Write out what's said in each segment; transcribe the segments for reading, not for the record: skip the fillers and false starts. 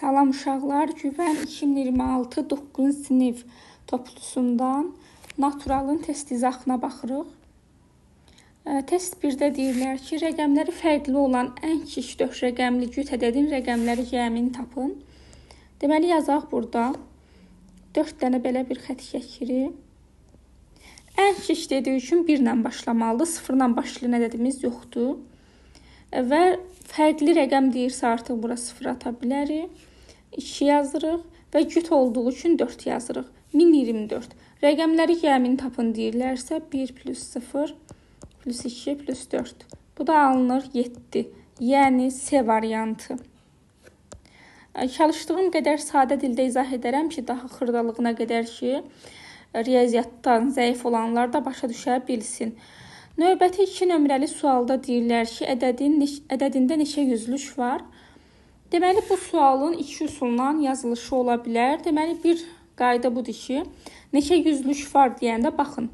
Salam uşaqlar, Güvən 2026 9-cu sinif toplusundan naturalın test izahına baxırıq. Test 1-də deyirlər ki, rəqəmləri fərqli olan ən kiçik 4 rəqəmli cüt ədədin rəqəmləri cəmini tapın. Deməli, yazaq burada. 4 dənə belə bir xətt çəkirik. Ən kiçik dediyi üçün 1 ilə başlamalıdır, 0 ilə başlayan ədədimiz yoxdur. Və fərqli rəqəm deyirsə artıq bura 0 ata bilərik. 2 yazırıq və cüt olduğu üçün 4 yazırıq. 1024. Rəqəmləri cəmini tapın deyirlərsə 1 plus 0 plus 2 plus 4. Bu da alınır 7. Yəni C variantı. Çalışdığım qədər sadə dildə izah edərəm ki, daha xırdalığına qədər ki, riyaziyyatdan zəif olanlar da başa düşə bilsin. Növbəti 2 nömrəli sualda deyirlər ki, ədədində neçə yüzlük var? Deməli, bu sualın 2 üsulla yazılışı ola bilər. Deməli, bir qayda budur ki, neçə yüzlük var deyəndə baxın.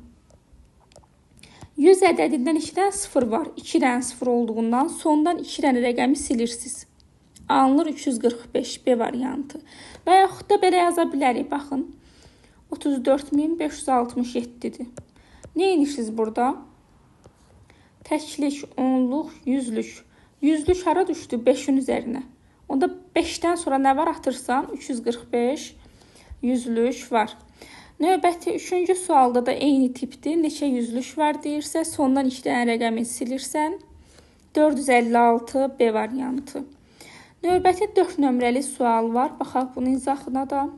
100 ədədindən 2-dən 0 var. 2-dən 0 olduğundan sondan 2 dənə rəqəmi silirsiniz. Alınır 345 B variantı. Və yaxud da belə yaza bilərik. Baxın, 34567-dir. Nə edirsiniz burada? Təklik, onluq, yüzlük. Yüzlük hara düşdü? 5-in üzərinə. Onda 5-dən sonra nə var atırsan? 345 yüzlük var. Növbəti 3-cü sualda da eyni tipdir. Neçə yüzlük var deyirsə, sondan 2 dənə rəqəmi silirsən. 456 B variantı. Növbəti 4 nömrəli sual var. Baxaq bunun izahına da.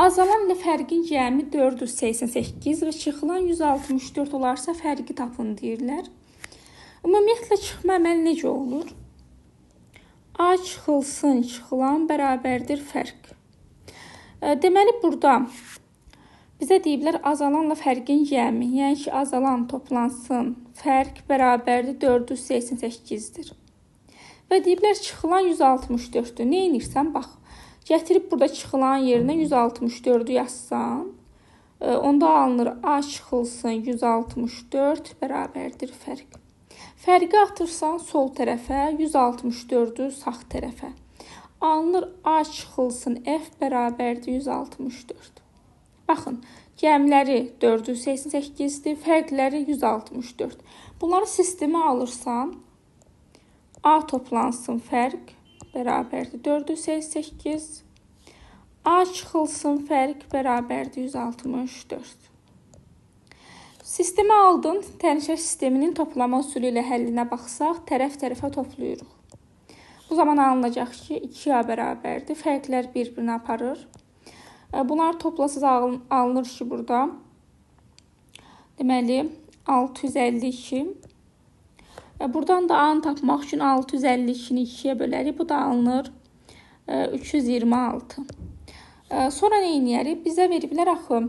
Azalan ilə fərqin cəmi 488 və çıxılan 164 olarsa fərqi tapın deyirlər. Ümumiyyətlə çıxma əməli necə olur? A çıxılsın, çıxılan bərabərdir fərq. Deməli, burada bizə deyiblər azalanla fərqin cəmi, yəni ki, azalan toplansın, fərq bərabərdir 488-dir. Və deyiblər çıxılan 164-dür. Nə edirsən? Bax. Gətirib burada çıxılan yerinə 164-ü yazsan, onda alınır A çıxılsın 164 bərabərdir fərq. Fərqi atırsan sol tərəfə, 164-ü sağ tərəfə. Alınır A çıxılsın F bərabərdir 164. Baxın, cəmləri 488-dir, fərqləri 164. Bunları sistemə alırsan, A toplansın fərq bərabərdir 488. A çıxılsın fərq bərabərdir 164. Sistemi aldın, tənişə sisteminin toplama usulü ilə həllinə baxsaq, tərəf-tərəfə toplayırıq. Bu zaman alınacaq ki, 2A bərabərdir, fərqlər bir-birini aparır. Bunları toplasız alınır ki, burada. Deməli, 652. Buradan da A-nı tapmaq üçün 652-ni 2-yə bölərik. Bu da alınır 326. Sonra nə edərik? Bizə veriblər axı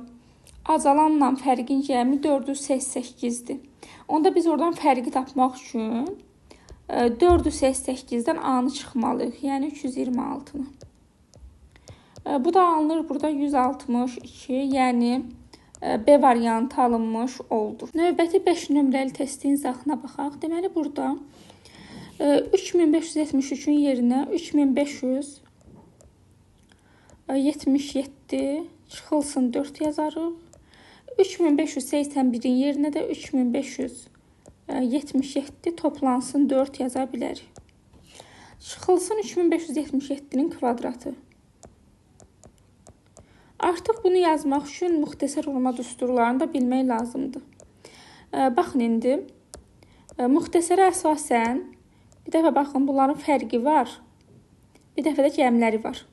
azalanla fərqin cəmi 488-dir. Onda biz oradan fərqi tapmaq üçün 488-dən A-nı çıxmalıyıq. Yəni 326-nı. Bu da alınır burada 162. Yəni B variantı alınmış oldu. Növbəti 5 nömrəli testin izahına baxaq. Deməli, burada 3573-ün yerinə 3577 çıxılsın 4 yazarıq. 3581-in yerinə də 3577 toplansın 4 yaza bilərik. Çıxılsın 3577-nin kvadratı. Artıq bunu yazmaq üçün müxtəsər olma düsturlarını da bilmək lazımdır. Baxın indi, müxtəsərə əsasən, bir dəfə baxın, bunların fərqi var, bir dəfə də cəmləri var.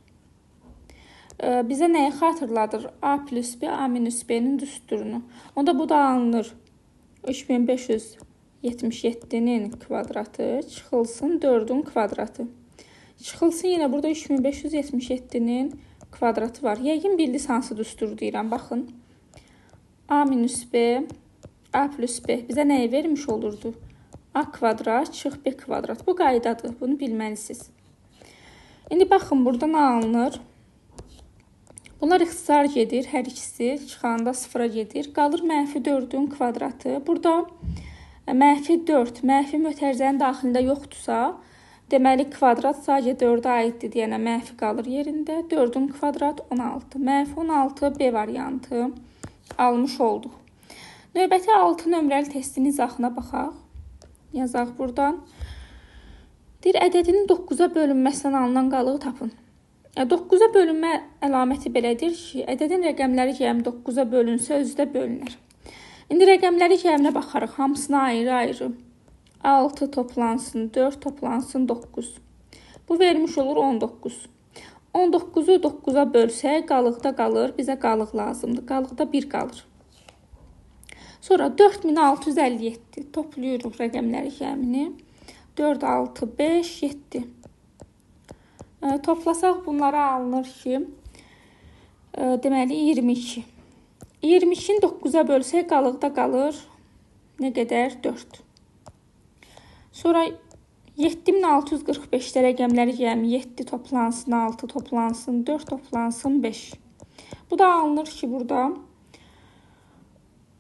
Bizə nəyi xatırladır? A plus B, A minus B-nin düsturunu. Onda bu da alınır 3577-nin kvadratı, çıxılsın 4-ün kvadratı. Çıxılsın yenə burada 3577-nin kvadratı var. Yəqin bildiniz hansı düstur deyirəm. Baxın. A minus B, A plus B bizə nəyi vermiş olurdu? A kvadrat çıx B kvadrat. Bu qaydadır. Bunu bilməlisiniz. İndi baxın, burada nə alınır? Bunlar ixtisar gedir. Hər ikisi çıxanda 0-a gedir. Qalır mənfi 4-ün kvadratı. Burada mənfi 4, mənfi mötərizənin daxilində yoxdursa, Deməli, kvadrat sadəcə 4-ə aiddir deyənə mənfi qalır yerində. 4-ün kvadrat 16. Mənfi 16 B variantı almış olduq. Növbəti 6 nömrəli testin izahına baxaq. Yazaq buradan. Deyir, ədədinin 9-a bölünməsindən alınan qalığı tapın. 9-a bölünmə əlaməti belədir ki, ədədin rəqəmləri cəmi 9-a bölünsə, özü də bölünür. İndi rəqəmləri cəminə baxarıq, hamısına ayrı-ayrı. 6 toplansın, 4 toplansın, 9. Bu vermiş olur 19. 19-u 9-a bölsək, qalıqda qalır, bizə qalıq lazımdır. Qalıqda 1 qalır. Sonra 4657 toplayırıq rəqəmləri cəmini. 4, 6, 5, 7. Toplasaq bunlara alınır ki, deməli 22. 22-ni 9-a bölsək, qalıqda qalır nə qədər? 4. Sonra 7645-də rəqəmləri cəmi 7 toplansın, 6 toplansın, 4 toplansın, 5. Bu da alınır ki, burada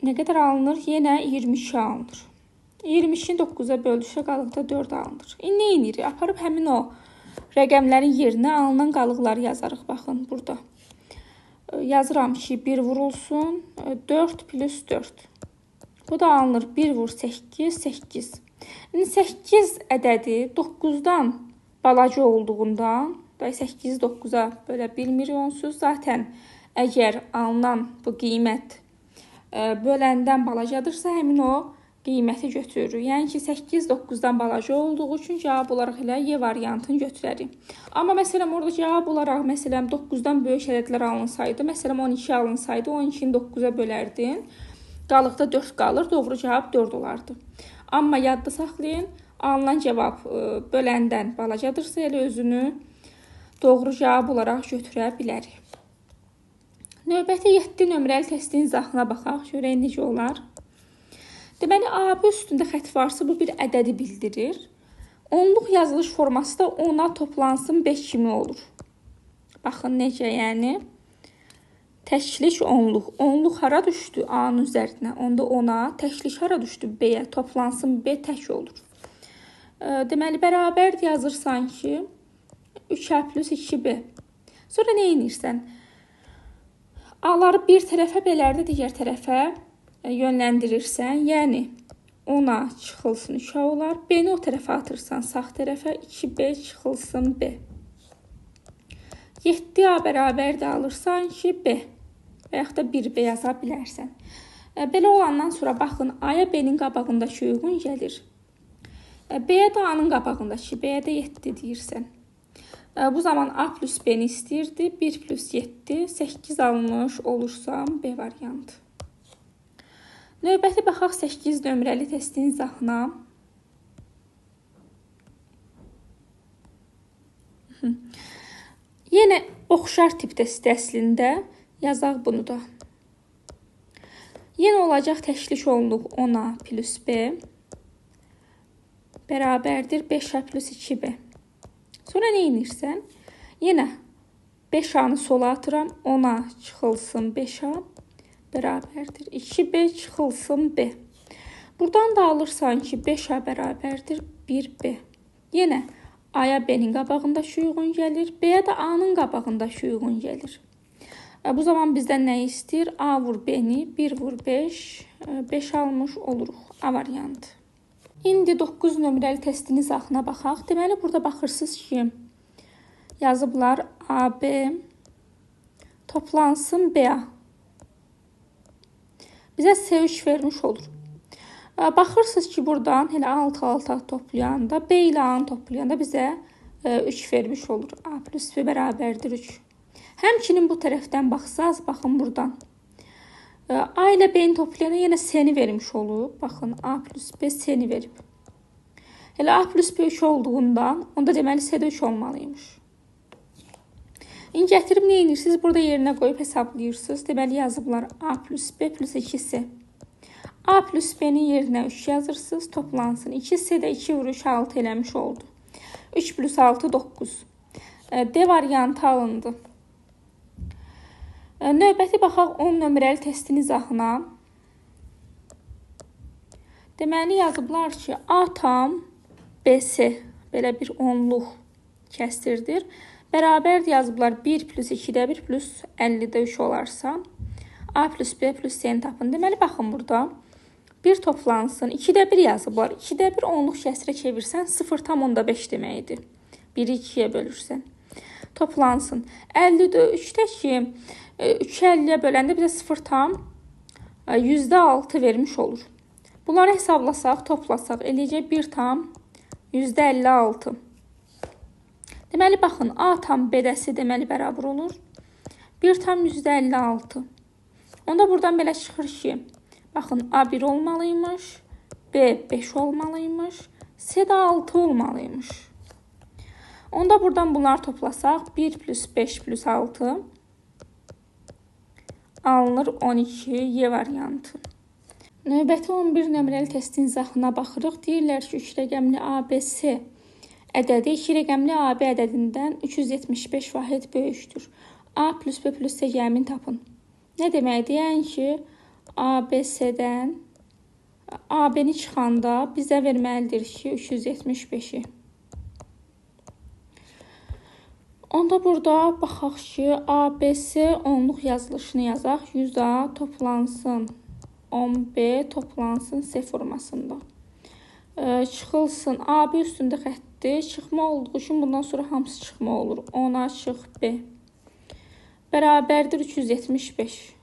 nə qədər alınır? Yenə 22 alınır. 22-ni 9-a bölüşə qalıqda 4 alınır. İndi nə edirik? Aparıb həmin o rəqəmlərin yerinə alınan qalıqları yazarıq. Baxın, burada. Yazıram ki, 1 vurulsun, 4 plus 4. Bu da alınır 1 vur 8, 8. İndi 8 ədədi 9-dan balaca olduğundan, 8-i 9-a bölə bilmirik onsuz. Zaten əgər alınan bu qiymət böləndən balacadırsa, həmin o qiyməti götürürük. Yəni ki, 8 9-dan balaca olduğu üçün cavab olaraq elə Y variantını götürərik. Amma məsələn, orada cavab olaraq, məsələn, 9-dan böyük ədədlər alınsaydı, məsələn, 12 alınsaydı, 12-ni 9-a bölərdin. Qalıqda 4 qalır, doğru cavab 4 olardı. Amma yadda saxlayın, alınan cavab böləndən balacadırsa, elə özünü doğru cavab olaraq götürə bilərik. Növbəti 7 nömrəli testin izahına baxaq, görək necə olar. Deməli, AB üstündə xətt varsa, bu bir ədədi bildirir. Onluq yazılış forması da 10-a toplansın 5 kimi olur. Baxın necə, yəni. Təklik onluq. Onluq hara düşdü? A-nın üzərinə. Onda 10-a. Təklik hara düşdü? B-yə. Toplansın B tək olur. Deməli, bərabər yazırsan ki, 3A plus 2B. Sonra nə edirsən? A-ları bir tərəfə, B-ləri də digər tərəfə yönləndirirsən. Yəni, 10-a çıxılsın 3A olar. B-ni o tərəfə atırsan, sağ tərəfə 2B çıxılsın B. 7A bərabər də alırsan ki, B. Və yaxud da 1B yaza bilərsən. Belə olandan sonra baxın, A-ya B-nin qabağındakı uyğun gəlir. B-yə də A-nın qabağındakı, B-yə də 7 deyirsən. Bu zaman A plus B-ni istəyirdi. 1 plus 7, 8 alınmış olursam B variantı. Növbəti baxaq 8 nömrəli testin izahına. Yenə oxşar tip testi əslində. Yazaq bunu da. Yenə olacaq təklik onluq 10A plus B bərabərdir 5A plus 2B. Sonra nə edirsən? Yenə 5A-nı sola atıram. 10A çıxılsın 5A bərabərdir 2B çıxılsın B. Buradan da alırsan ki, 5A bərabərdir 1B. Yenə A-ya B-nin qabağındakı uyğun gəlir. B-yə də A-nın qabağındakı uyğun gəlir. Bu zaman bizdən nə istəyir? A vur B-ni, 1 vur 5, 5 almış oluruq. A variantı. İndi 9 nömrəli testin izahına baxaq. Deməli, burada baxırsınız ki, yazıblar AB toplansın BA. Bizə C3 vermiş olur. Baxırsınız ki, buradan elə 6 toplayanda, B ilə A-nı toplayanda bizə 3 vermiş olur. A plus B bərabərdir 3. Həmçinin bu tərəfdən baxsaz, baxın buradan. A ilə B-ni toplayanda yenə C-ni vermiş olub. Baxın, A plus B C-ni verib. Elə A plus B 3 olduğundan, onda deməli C-də 3 olmalıymış. İndi gətirib nə edirsiniz? Burada yerinə qoyub hesablayırsınız. Deməli, yazıblar A plus B plus 2C. A plus B-nin yerinə 3 yazırsınız, toplansın. 2C-də 2 vur 3, 6 eləmiş oldu. 3 plus 6, 9. D variantı alındı. Növbəti baxaq 10 nömrəli testin izahına. Deməli, yazıblar ki, A tam BC belə bir onluq kəstirdir. Bərabər yazıblar 1 plus 2-də 1 plus 50-də 3 olarsa A plus B plus C-ni tapın. Deməli, baxın burada 1 toplansın. 2-də 1 yazıblar. 2-də 1 onluq kəsrə çevirsən 0,5 deməkdir. 1-i 2-yə bölürsən. Toplansın. 50-də 3-də ki 3-ü 50-yə böləndə bizə 0,6 vermiş olur. Bunları hesablasaq, toplasaq eləyəcək 1,56. Deməli, baxın, A tam B-dəsi deməli bərabər olur. 1,56. Onda buradan belə çıxır ki, baxın, A 1 olmalıymış, B 5 olmalıymış, C də 6 olmalıymış. Onda buradan bunları toplasaq, 1 plus 5 plus 6 alınır 12 Y variantı. Növbəti 11 nömrəli testin izahına baxırıq. Deyirlər ki, 3 rəqəmli ABC ədədi 2 rəqəmli AB ədədindən 375 vahid böyükdür. A plus B plus C gəmin tapın. Nə deməkdir? Yəni ki, ABC-dən AB-ni çıxanda bizə verməlidir ki, 375-i. Onda burada baxaq ki, ABC onluq yazılışını yazaq. 100A toplansın 10B toplansın C formasında. Çıxılsın. AB üstündə xətti. Çıxma olduğu üçün bundan sonra hamısı çıxma olur. 10A çıx B. Bərabərdir 375.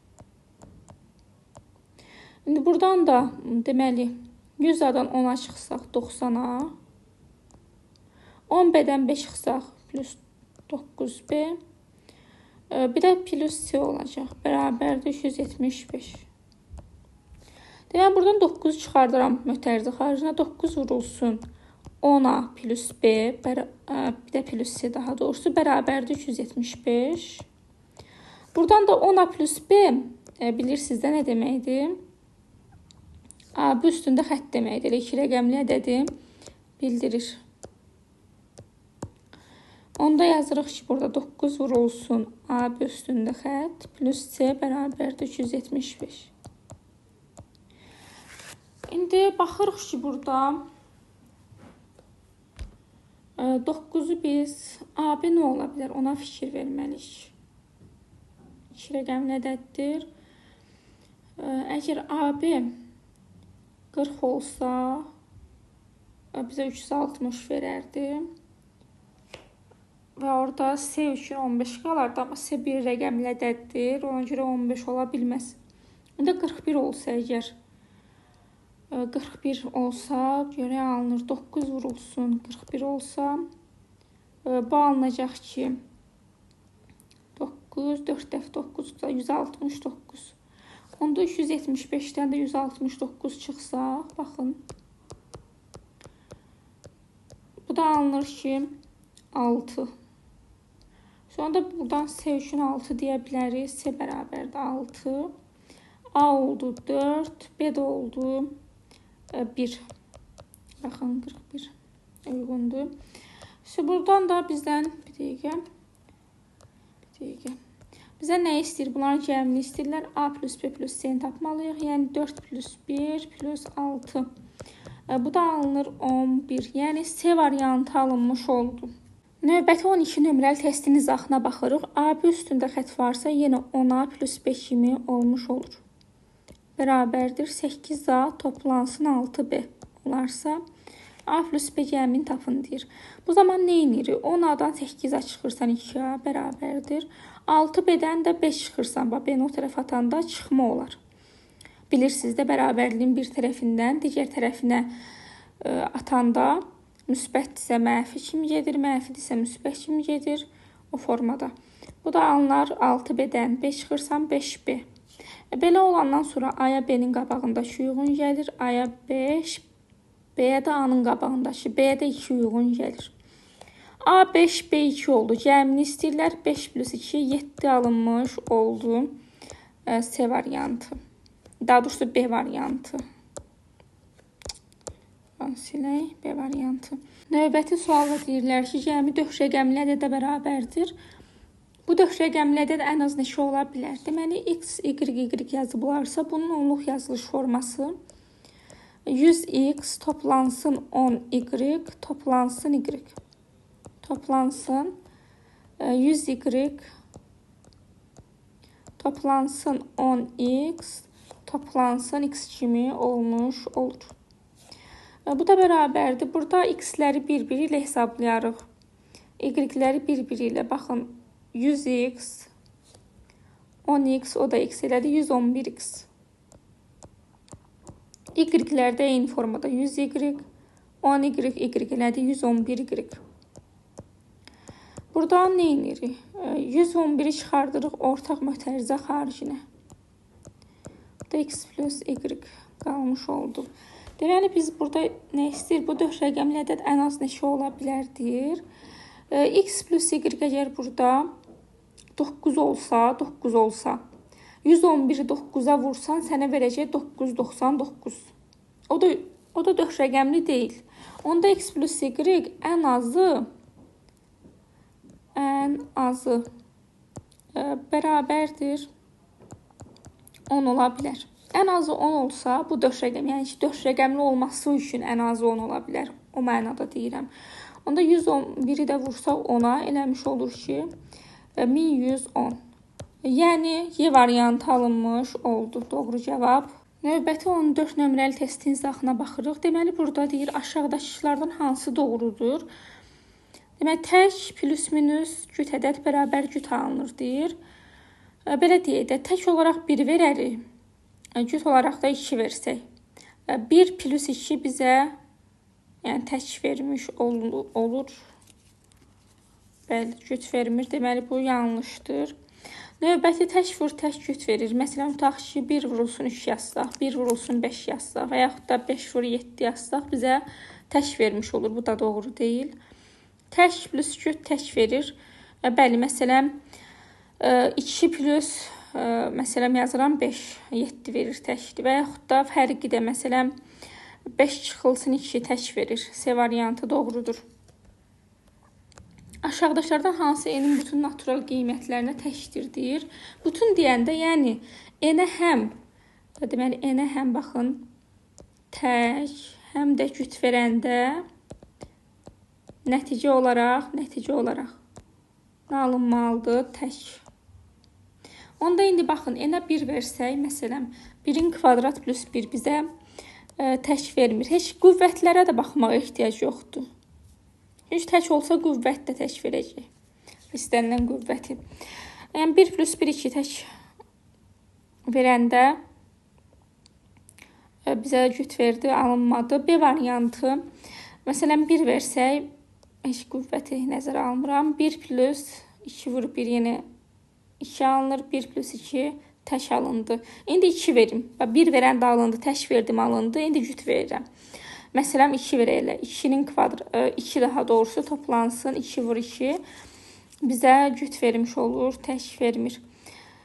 İndi buradan da deməli 100A-dan 10A çıxsaq 90A. 10B-dən 5 çıxsaq plus 9B. Bir də plus C olacaq. Bərabərdir 375. Deməli, buradan 9 çıxardıram mötərizə xaricində. 9 vurulsun 10A plus B, bir də plus C daha doğrusu bərabərdir 375. Buradan da 10A plus B bilirsiniz də nə deməkdir? AB üstündə xətt deməkdir. 2 rəqəmli ədədi bildirir. Onda yazırıq ki, burada 9 vurulsun AB üstündə xətt plus C bərabərdir 375. İndi baxırıq ki, burada 9-u biz AB nə ola bilər? Ona fikir verməliyik. 2 rəqəmli ədəddir. Əgər AB 40 olsa bizə 360 verərdi. Və orada C üçün 15 qalardı. Amma C bir rəqəmli ədəddir. Ona görə 15 ola bilməz. İndi 41 olsa əgər 41 olsa görə alınır. 9 vurulsun 41 olsa bu alınacaq ki 9, 4 dəfə 9 da 169. Onda 375-dən də 169 çıxsaq, baxın. Bu da alınır ki 6. Sonra da buradan C üçün 6 deyə bilərik. C bərabərdir 6. A oldu 4. B də oldu 1. Baxın 41 uyğundur. Buradan da bizdən bir dəqiqə. Bizə nə istəyir? Bunların cəmini istəyirlər. A plus B plus C-ni tapmalıyıq. Yəni 4 plus 1 plus 6. Bu da alınır 11. Yəni C variantı alınmış oldu. Növbəti 12 nömrəli testin izahına baxırıq. AB üstündə xətt varsa yenə 10A plus B kimi olmuş olur. Bərabərdir 8A toplansın 6B olarsa A plus B gəmini tapın deyir. Bu zaman nə edirik? 10A-dan 8A çıxırsan 2A bərabərdir. 6B-dən də 5 çıxırsan, B-ni o tərəf atanda çıxma olar. Bilirsiniz də bərabərliyin bir tərəfindən digər tərəfinə atanda müsbətdirsə mənfi kimi gedir, mənfidirsə müsbət kimi gedir o formada. Bu da alınır 6B-dən 5 çıxırsan 5B. Belə olandan sonra A-ya B-nin qabağındakı uyğun gəlir, A-ya 5, B-yə də A-nın qabağındakı, B-yə də 2 uyğun gəlir. A 5, B 2 oldu. Cəmini istəyirlər. 5 plus 2, 7 alınmış oldu C variantı. Daha doğrusu B variantı. Silək, B variantı. Növbəti sualda deyirlər ki, cəmi 4 rəqəmli ədədə bərabərdir. Bu 4 rəqəmli ədəd ən az neçə ola bilər? Deməli, X, Y, Y yazıblarsa bunun onluq yazılış forması 100x toplansın 10y toplansın y. Toplansın 100y toplansın 10x toplansın x kimi olmuş olur. Bu da bərabərdir. Burada x-ləri bir-biri ilə hesablayarıq. Y-ləri bir-biri ilə. Baxın, 100x, 10x, o da x elədi, 111x. Y-lər də eyni formada 100y, 10y, y elədi, 111y. Buradan nə edirik? 111-i çıxardırıq ortaq mötərizə xaricinə. Burada x plus y qalmış oldu. Deməli, biz burada nə istəyir? Bu 4 rəqəmli ədəd ən az neçə ola bilər deyir. X plus y əgər burada 9 olsa, 111-i 9-a vursan, sənə verəcək 999. O da 4 rəqəmli deyil. Onda x plus y ən azı bərabərdir 10 ola bilər. Ən azı 10 olsa, bu 4 rəqəm, yəni ki, 4 rəqəmli olması üçün ən azı 10 ola bilər. O mənada deyirəm. Onda 111-i də vursaq 10-a eləmiş olur ki, 1110. Yəni, Y variantı alınmış oldu. Doğru cavab. Növbəti 14 nömrəli testin izahına baxırıq. Deməli, burada deyir, aşağıdakılardan hansı doğrudur? Deməli, tək plus minus cüt ədəd bərabər cüt alınır deyir. Belə deyək də, tək olaraq 1 verərik. Cüt olaraq da 2 versək. 1 plus 2 bizə yəni tək vermiş olur. Bəli, cüt vermir. Deməli, bu yanlışdır. Növbəti tək vur, tək cüt verir. Məsələn, tutaq ki, 1 vurulsun 3 yazsaq, 1 vurulsun 5 yazsaq və yaxud da 5 vur 7 yazsaq bizə tək vermiş olur. Bu da doğru deyil. Tək plus cüt tək verir. Bəli, məsələn, 2 plus məsələn yazıram 5, 7 verir təkdir. Və yaxud da fərqi də məsələn 5 çıxılsın 2 tək verir. C variantı doğrudur. Aşağıdakılardan hansı n-in bütün natural qiymətlərinə təkdir deyir. Bütün deyəndə, yəni n-ə həm, deməli n-ə həm baxın tək, həm də cüt verəndə nəticə olaraq nə alınmalıdır? Tək. Onda indi baxın, n-ə 1 versək, məsələn, 1-in kvadrat plus 1 bizə tək vermir. Heç qüvvətlərə də baxmağa ehtiyac yoxdur. Çünki tək olsa qüvvət də tək verəcək. İstənilən qüvvəti. Yəni 1 plus 1, 2 tək verəndə bizə cüt verdi, alınmadı. B variantı, məsələn 1 versək, heç qüvvəti nəzərə almıram. 1 plus 2 vurub 1 yenə 2 alınır. 1 plus 2 tək alındı. İndi 2 verim. 1 verən də alındı, tək verdim alındı. İndi cüt verirəm. Məsələn 2 verək. 2-nin kvadratı, 2 daha doğrusu toplansın. 2 vur 2 bizə cüt vermiş olur, tək vermir.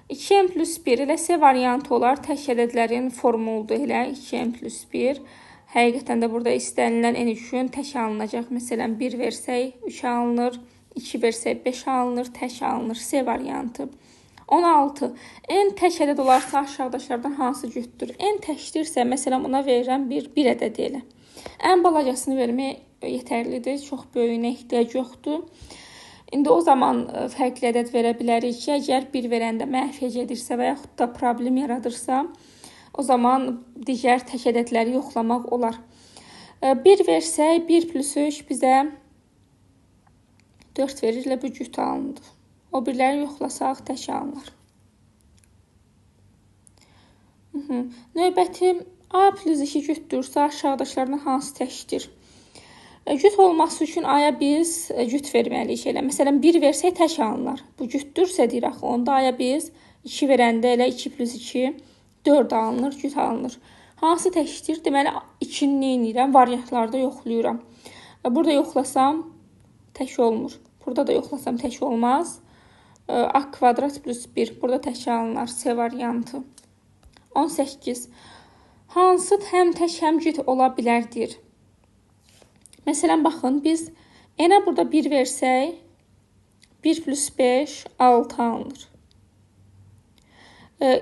2n plus 1 ilə C variantı olar. Tək ədədlərin formuludur elə 2n plus 1. Həqiqətən də burada istənilən n üçün tək alınacaq. Məsələn 1 versək 3 alınır, 2 versək 5 alınır, tək alınır. C variantı. 16. N tək ədəd olarsa aşağıdakılardan hansı cütdür? N təkdirsə, məsələn buna verirəm bir ədəd elə. Ən balacasını vermək yetərlidir. Çox böyüyünə ehtiyac yoxdur. İndi o zaman fərqli ədəd verə bilərik ki, əgər 1 verəndə məhv edirsə və yaxud da problem yaradırsa, o zaman digər tək ədədləri yoxlamaq olar. 1 versək, 1 plus 3 bizə 4 verirlə bu cüt alındı. O birləri yoxlasaq tək alınır. Növbəti A plus 2 cütdürsə aşağıdakılardan hansı təkdir? Cüt olması üçün A-ya biz cüt verməliyik elə. Məsələn 1 versək tək alınır. Bu cütdürsə deyir axı, onda A-ya biz 2 verəndə elə 2 plus 2 4 alınır, cüt alınır. Hansı təkdir? Deməli 2-ni nə edirəm? Variantlarda yoxlayıram. Burada yoxlasam tək olmur. Burada da yoxlasam tək olmaz. A kvadrat plus 1. Burada tək alınır. C variantı. 18. Hansı həm tək həm cüt ola bilər deyir. Məsələn, baxın, biz n-ə burada 1 versək, 1 plus 5, 6 alınır.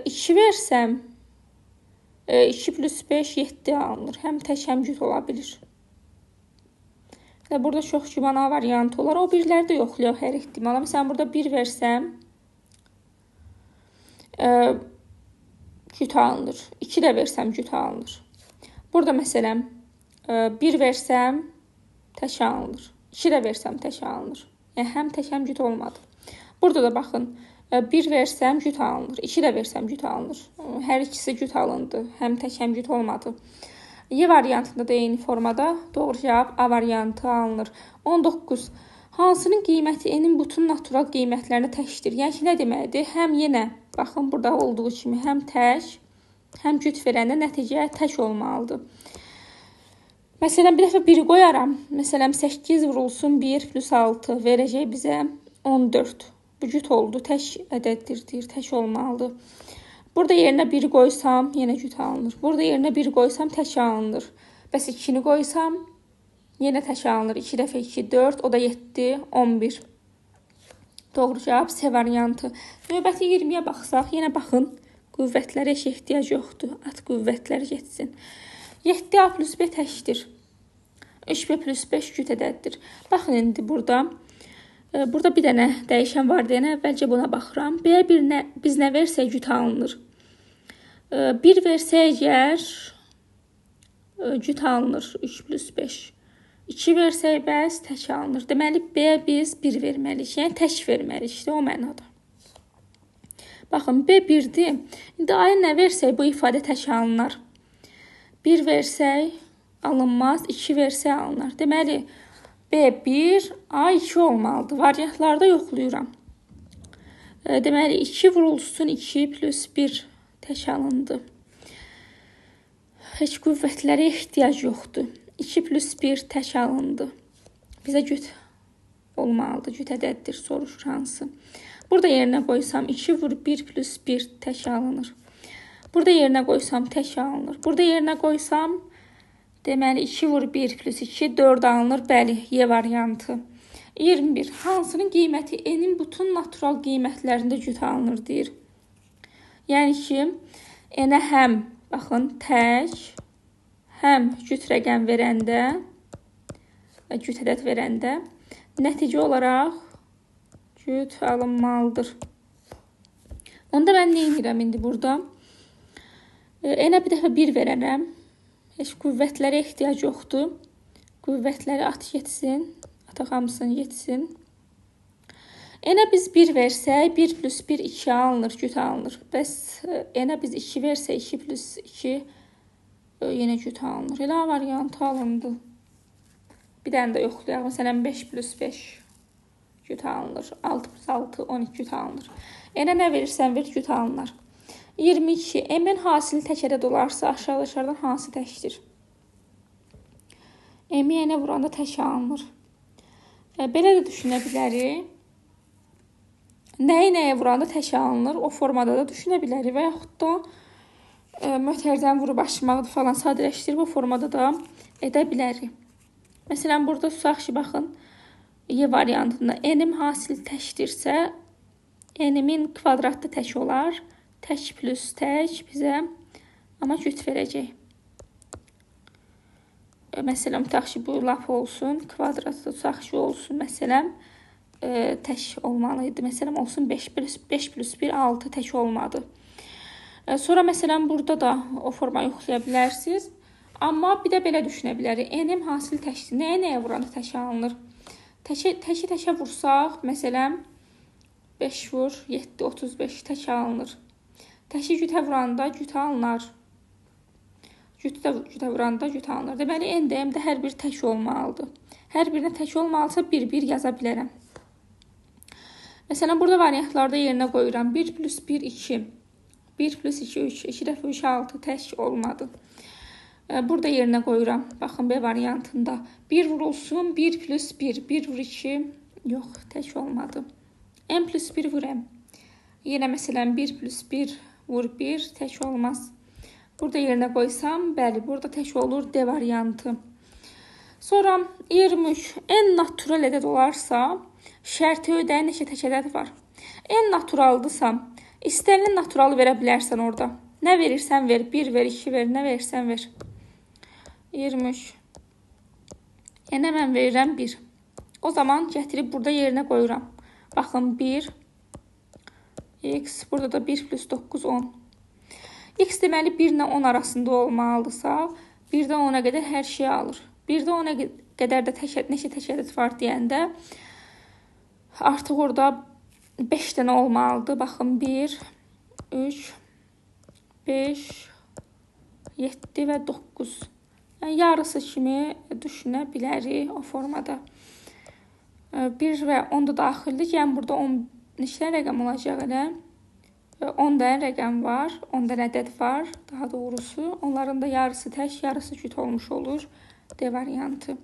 2 versəm, 2 plus 5, 7 alınır. Həm tək, həm cüt ola bilir. Və burada çox cümana variantı olar. O birləri də yoxlayaq hər ehtimala. Məsələn, burada 1 versəm, cüt alınır. 2 də versəm, cüt alınır. Burada məsələn, 1 versəm, tək alınır. 2 də versəm, tək alınır. Yəni, həm tək, həm cüt olmadı. Burada da baxın, 1 versəm, cüt alınır. 2 də versəm, cüt alınır. Hər ikisi cüt alındı. Həm tək, həm cüt olmadı. Y variantında da eyni formada. Doğru cavab A variantı alınır. 19. Hansının qiyməti N-in bütün natural qiymətlərinə təkdir? Yəni ki, nə deməkdir? Həm yenə, baxın, burada olduğu kimi həm tək, həm cüt verəndə nəticə tək olmalıdır. Məsələn, bir dəfə 1 qoyaram. Məsələn, 8 vurulsun 1 plus 6 verəcək bizə 14. Bu cüt oldu. Tək ədəddir, deyir. Tək olmalıdır. Burada yerinə 1 qoysam, yenə cüt alınır. Burada yerinə 1 qoysam, tək alınır. Bəs 2-ni qoysam, yenə tək alınır. 2 dəfə 2, 4, o da 7, 11. Doğru cavab C variantı. Növbəti 20-yə baxsaq, yenə baxın, qüvvətlərə heç ehtiyac yoxdur. At qüvvətləri getsin. 7A plus B təkdir. 3B plus 5 cüt ədəddir. Baxın, indi burada bir dənə dəyişən var deyənə əvvəlcə buna baxıram. B biz nə versək cüt alınır. 1 versək əgər cüt alınır. 3 plus 5. 2 versək bəs tək alınır. Deməli, B biz 1 verməliyik. Yəni, tək verməliyik. İşte o mənada. Baxın, B 1-dir. İndi A-ya nə versək bu ifadə tək alınır. 1 versək alınmaz. 2 versək alınır. Deməli, B1, A2 olmalıdır. Variantlarda yoxlayıram. Deməli, 2 vurulsun 2 plus 1 tək alındı. Heç qüvvətlərə ehtiyac yoxdur. 2 plus 1 tək alındı. Bizə cüt olmalıdır. Cüt ədəddir, soruşur hansı. Burada yerinə qoysam 2 vur 1 plus 1 tək alınır. Burada yerinə qoysam tək alınır. Burada yerinə qoysam deməli, 2 vur 1 plus 2, 4 alınır. Bəli, Y variantı. 21. Hansının qiyməti N-in bütün natural qiymətlərində cüt alınır, deyir. Yəni ki, N-ə həm, baxın, tək, həm cüt rəqəm verəndə, cüt ədəd verəndə, nəticə olaraq cüt alınmalıdır. Onda mən nə edirəm indi burada? N-ə bir dəfə 1 verərəm. Heç qüvvətlərə ehtiyac yoxdur. Qüvvətləri at getsin. Ataq hamısını getsin. N-ə biz 1 versək, 1 plus 1, 2 alınır, cüt alınır. Bəs N-ə biz 2 versək, 2 plus 2 yenə cüt alınır. Elə variantı alındı. Bir dənə də yoxlayaq. Məsələn, 5 plus 5 cüt alınır. 6 plus 6, 12 cüt alınır. N-ə nə verirsən, ver, cüt alınır. 22. M-in hasili tək ədəd olarsa aşağıdakilərdən hansı təkdir? M-i N-ə vuranda tək alınır. Belə də düşünə bilərik. Nəyi nəyə vuranda tək alınır? O formada da düşünə bilərik. Və yaxud da mötərizəni vurub aşmaqdır falan sadələşdirib o formada da edə bilərik. Məsələn, burada susaq ki, baxın, Y variantında N-im hasili təkdirsə, N-imin kvadratda tək olar. Tək plus tək bizə amma cüt verəcək. Məsələn, tutaq ki, bu lap olsun, kvadratda tutaq ki, olsun, məsələn, tək olmalıydı. Məsələn, olsun 5 plus 1, 6 tək olmadı. Sonra, məsələn, burada da o forma yoxlaya bilərsiniz. Amma bir də belə düşünə bilərik. N-im hasili təkdir. Nəyə vuranda tək alınır? Təkə vursaq, məsələn, 5 vur, 7, 35 tək alınır. Təşi cütə vuranda cüt alınır. Cütə vuranda cüt alınır. Deməli, N-də, M-də hər bir tək olmalıdır. Hər birinə tək olmalısa 1-1 yaza bilərəm. Məsələn, burada variantlarda yerinə qoyuram. 1 plus 1, 2. 1 plus 2, 3. 2 dəfə 3, 6 tək olmadı. Burada yerinə qoyuram. Baxın, B variantında. 1 vurulsun, 1 plus 1. 1 vur 2. Yox, tək olmadı. M plus 1 vur M. Yenə məsələn, 1 plus 1 vur 1, tək olmaz. Burada yerinə qoysam, bəli, burada tək olur, D variantı. Sonra 23. N natural ədəd olarsa, şərti ödəyin neçə tək ədəd var? N naturaldırsa, istənilən naturalı verə bilərsən orada. Nə verirsən ver. 1 ver, 2 ver. Nə verirsən ver. 23. Yəni mən verirəm 1. O zaman gətirib burada yerinə qoyuram. Baxın 1. X. Burada da 1 plus 9, 10. X deməli 1 ilə 10 arasında olmalıdırsa, 1-dən 10-a qədər hər şey alır. 1-dən 10-a qədər də neçə tək ədəd var deyəndə, artıq orada 5 dənə olmalıdır. Baxın 1, 3, 5, 7 və 9. Yəni yarısı kimi düşünə bilərik o formada. 1 və 10 da daxildir. Yəni burada 10 neçə rəqəm olacaq elə? 10 dənə rəqəm var, 10 dənə ədəd var, daha doğrusu. Onların da yarısı tək, yarısı cüt olmuş olur. D variantı.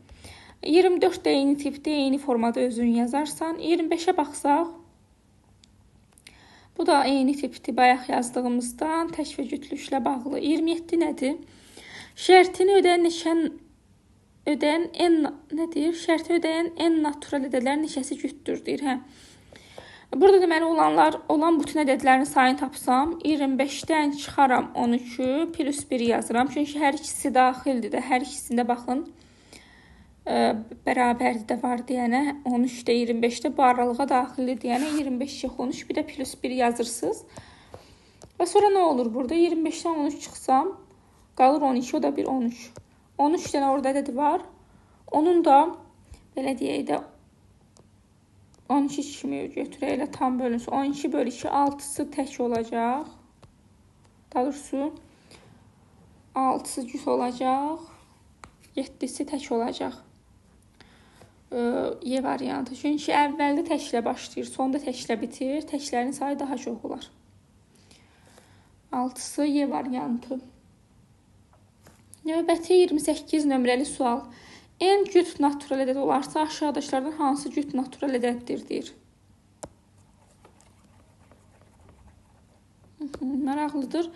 24 də eyni tipdə, eyni formada özünü yazarsan. 25-ə baxsaq, bu da eyni tipdir, bayaq yazdığımızdan tək və cütlüklə bağlı. 27 nədir? Şərtini ödəyən Şərti ödəyən n natural ədədlər neçəsi cütdür deyir. Burada deməli olan bütün ədədlərin sayını tapsam, 25-dən çıxaram 13-ü, plus 1 yazıram. Çünki hər ikisi daxildir də, hər ikisində baxın, bərabərdir də var deyənə, 13-də, 25-də bu aralığa daxildir deyənə, 25 çıx 13, bir də plus 1 yazırsınız. Və sonra nə olur burada? 25-dən 13 çıxsam, qalır 12, o da bir 13. 13 dənə orada ədədi var. Onun da, belə deyək də, 12 kimi götürək elə tam bölünsün. 12 bölü 2, 6-sı tək olacaq. Daha doğrusu 6-sı cüt olacaq. 7-si tək olacaq. Y variantı. Çünki əvvəldə təklə başlayır, sonda təklə bitir. Təklərin sayı daha çox olar. 6-sı Y variantı. Növbəti 28 nömrəli sual. En cüt natural ədəd olarsa, aşağıdakilərdən hansı cüt natural ədəddir, deyir. Maraqlıdır.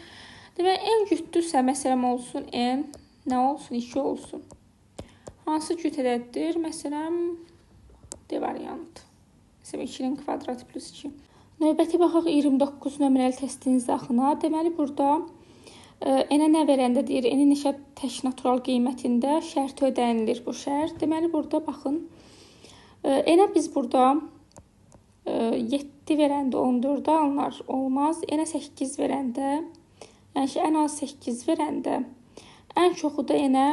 Demək, en cütdürsə, məsələn, olsun n, nə olsun? 2 olsun. Hansı cüt ədəddir? Məsələn, D variantı. Məsələn, 2-nin kvadratı plus 2. Növbəti baxaq 29 nömrəli testin izahına. Deməli, burada n-ə nə verəndə deyir, n-in neçə tək natural qiymətində şərti ödənilir bu şərt. Deməli, burada baxın, n-ə biz burada 7 verəndə 14-də alınar, olmaz. N-ə 8 verəndə, yəni ki, ən az 8 verəndə, ən çoxu da n-ə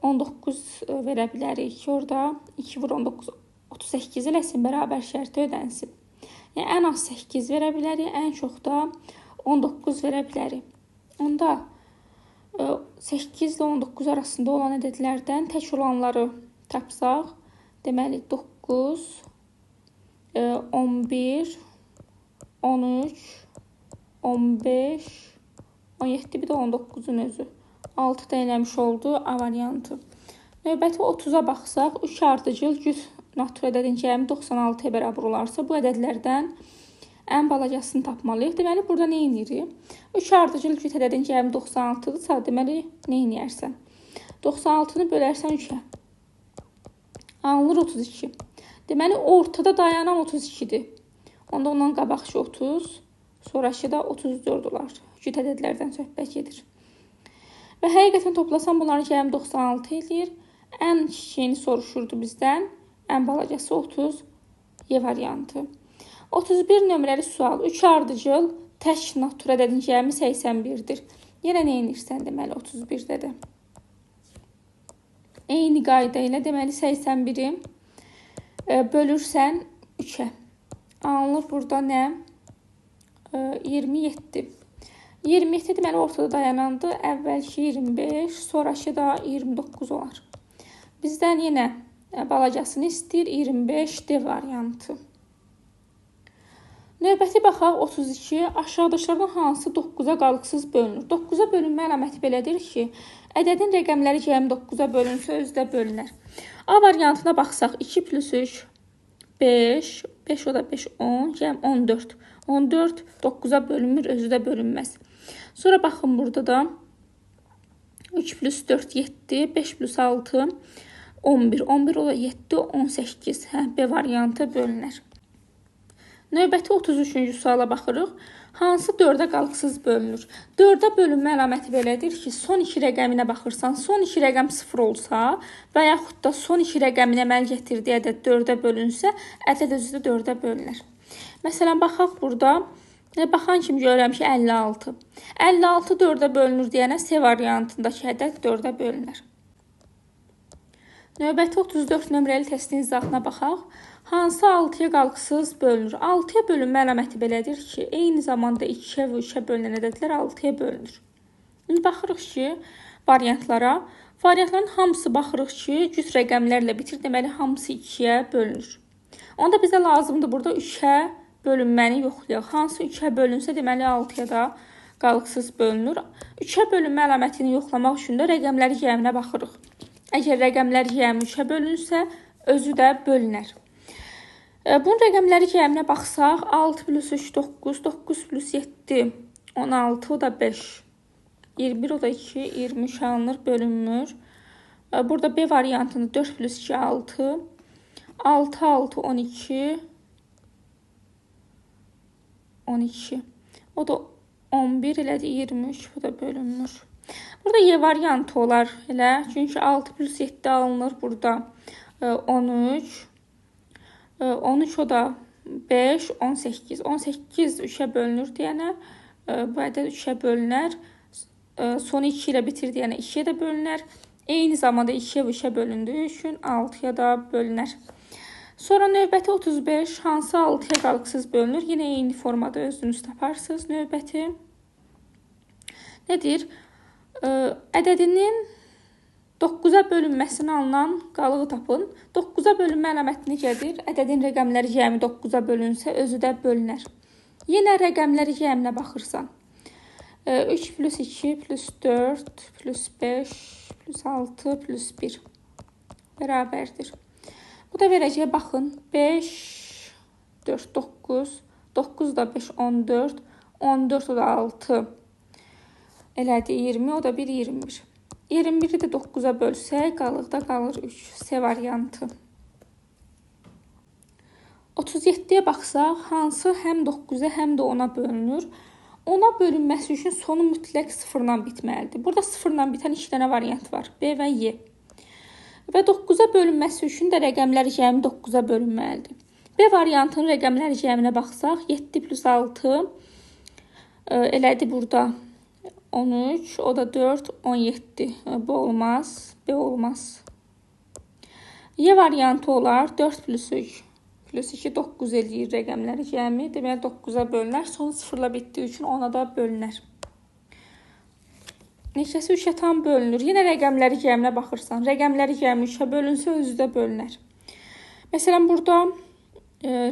19 verə bilərik ki, orada 2 vur 19, 38 eləsin, bərabər şərti ödənsin. Yəni, ən az 8 verə bilərik, ən çox da 19 verə bilərik. Onda 8 ilə 19 arasında olan ədədlərdən tək olanları tapsaq, deməli 9, 11, 13, 15, 17, bir də 19-un özü. 6 da eləmiş oldu A variantı. Növbəti 30-a baxsaq, 3 ardıcıl cüt natural ədədin cəmi 96-ya bərabər olarsa, bu ədədlərdən ən balacasını tapmalıyıq. Deməli, burada nə edirik? 3 ardıcıl cüt ədədin cəmi 96-dırsa, deməli, nə edərsən? 96-nı bölərsən 3-ə. Alınır 32. Deməli, ortada dayanan 32-dir. Onda ondan qabaqçı 30, sonraki da 34 olar. Cüt ədədlərdən söhbət gedir. Və həqiqətən toplasan, bunların cəmi 96 edir. Ən kiçiyini soruşurdu bizdən. Ən balacası 30, Y variantı. 31 nömrəli sual. 3 ardıcıl tək natural ədədin cəmi 81-dir. Yenə nə edirsən deməli 31-də də? Eyni qayda ilə deməli 81-i bölürsən 3-ə. Alınır burada nə? 27. 27 deməli ortada dayanandı. Əvvəlki 25, sonraki da 29 olar. Bizdən yenə balacasını istəyir 25 D variantı. Növbəti baxaq 32. Aşağıdakilərdən hansı 9-a qalıqsız bölünür? 9-a bölünmə əlaməti belədir ki, ədədin rəqəmləri cəmi 9-a bölünsə özü də bölünər. A variantına baxsaq 2 plus 3, 5, 5 o da 5, 10, cəmi 14. 14 9-a bölünmür, özü də bölünməz. Sonra baxın burada da 3 plus 4, 7, 5 plus 6, 11. 11 o da 7, 18. B variantı bölünər. Növbəti 33-cü suala baxırıq. Hansı 4-ə qalıqsız bölünür? 4-ə bölünmə əlaməti belədir ki, son 2 rəqəminə baxırsan, son 2 rəqəm 0 olsa və yaxud da son 2 rəqəmin əməl gətirdiyi ədəd 4-ə bölünsə, ədəd özü də 4-ə bölünər. Məsələn, baxaq burada. Baxan kimi görürəm ki, 56. 56 4-ə bölünür deyənə C variantındakı ədəd 4-ə bölünər. Növbəti 34 nömrəli testin izahına baxaq. Hansı 6-ya qalıqsız bölünür? 6-ya bölünmə əlaməti belədir ki, eyni zamanda 2-yə və 3-ə bölünən ədədlər 6-ya bölünür. İndi baxırıq ki, variantlara. Variantların hamısı baxırıq ki, cüt rəqəmlərlə bitir, deməli hamısı 2-yə bölünür. Onda bizə lazımdır burada 3-ə bölünməni yoxlayaq. Hansı 3-ə bölünsə, deməli 6-ya da qalıqsız bölünür. 3-ə bölünmə əlamətini yoxlamaq üçün də rəqəmləri cəminə baxırıq. Əgər rəqəmlər cəmi 3-ə bölünsə, özü də bölünər. Bunun rəqəmləri cəminə baxsaq, 6 plus 3, 9, 9 plus 7, 16, o da 5, 21, o da 2, 23 alınır, bölünmür. Burada B variantını 4 plus 2, 6, 6, 6, 12, 12, o da 11, elədi 23, bu da bölünmür. Burada Y variantı olar elə, çünki 6 plus 7 alınır burada 13, 13 o da 5, 18, 18 3-ə bölünür deyənə, bu ədəd 3-ə bölünər, sonu 2 ilə bitir deyənə 2-yə də bölünər, eyni zamanda 2-yə və 3-ə bölündüyü üçün 6-ya da bölünər. Sonra növbəti 35, hansı 6-ya qalıqsız bölünür? Yine eyni formada özünüz taparsınız növbəti. Nədir? Ədədinin 9-a bölünməsini alınan qalığı tapın. 9-a bölünmə əlaməti necədir? Ədədin rəqəmləri cəmi 9-a bölünsə, özü də bölünər. Yenə rəqəmləri cəminə baxırsan. 3 plus 2 plus 4 plus 5 plus 6 plus 1 bərabərdir. Bu da verəcək, baxın, 5, 4, 9, 9 da 5, 14, 14 o da 6, elədi 20, o da 1, 21. 21-i də 9-a bölsək, qalıqda qalır 3, C variantı. 37-yə baxsaq, hansı həm 9-a, həm də 10-a bölünür? 10-a bölünməsi üçün sonu mütləq 0-dan bitməlidir. Burada 0-dan bitən 2 dənə variant var, B və Y. Və 9-a bölünməsi üçün də rəqəmləri cəmi 9-a bölünməlidir. B variantının rəqəmləri cəminə baxsaq, 7 plus 6 elədi burada 13, o da 4, 17. Bu olmaz, B olmaz. Y variantı olar, 4 plus 3 plus 2, 9 eləyir rəqəmləri cəmi. Deməli 9-a bölünər, sonu 0-la bitdiyi üçün 10-a da bölünər. Neçəsi 3-ə tam bölünür? Yenə rəqəmləri cəminə baxırsan. Rəqəmləri cəmi 3-ə bölünsə, özü də bölünər. Məsələn, burada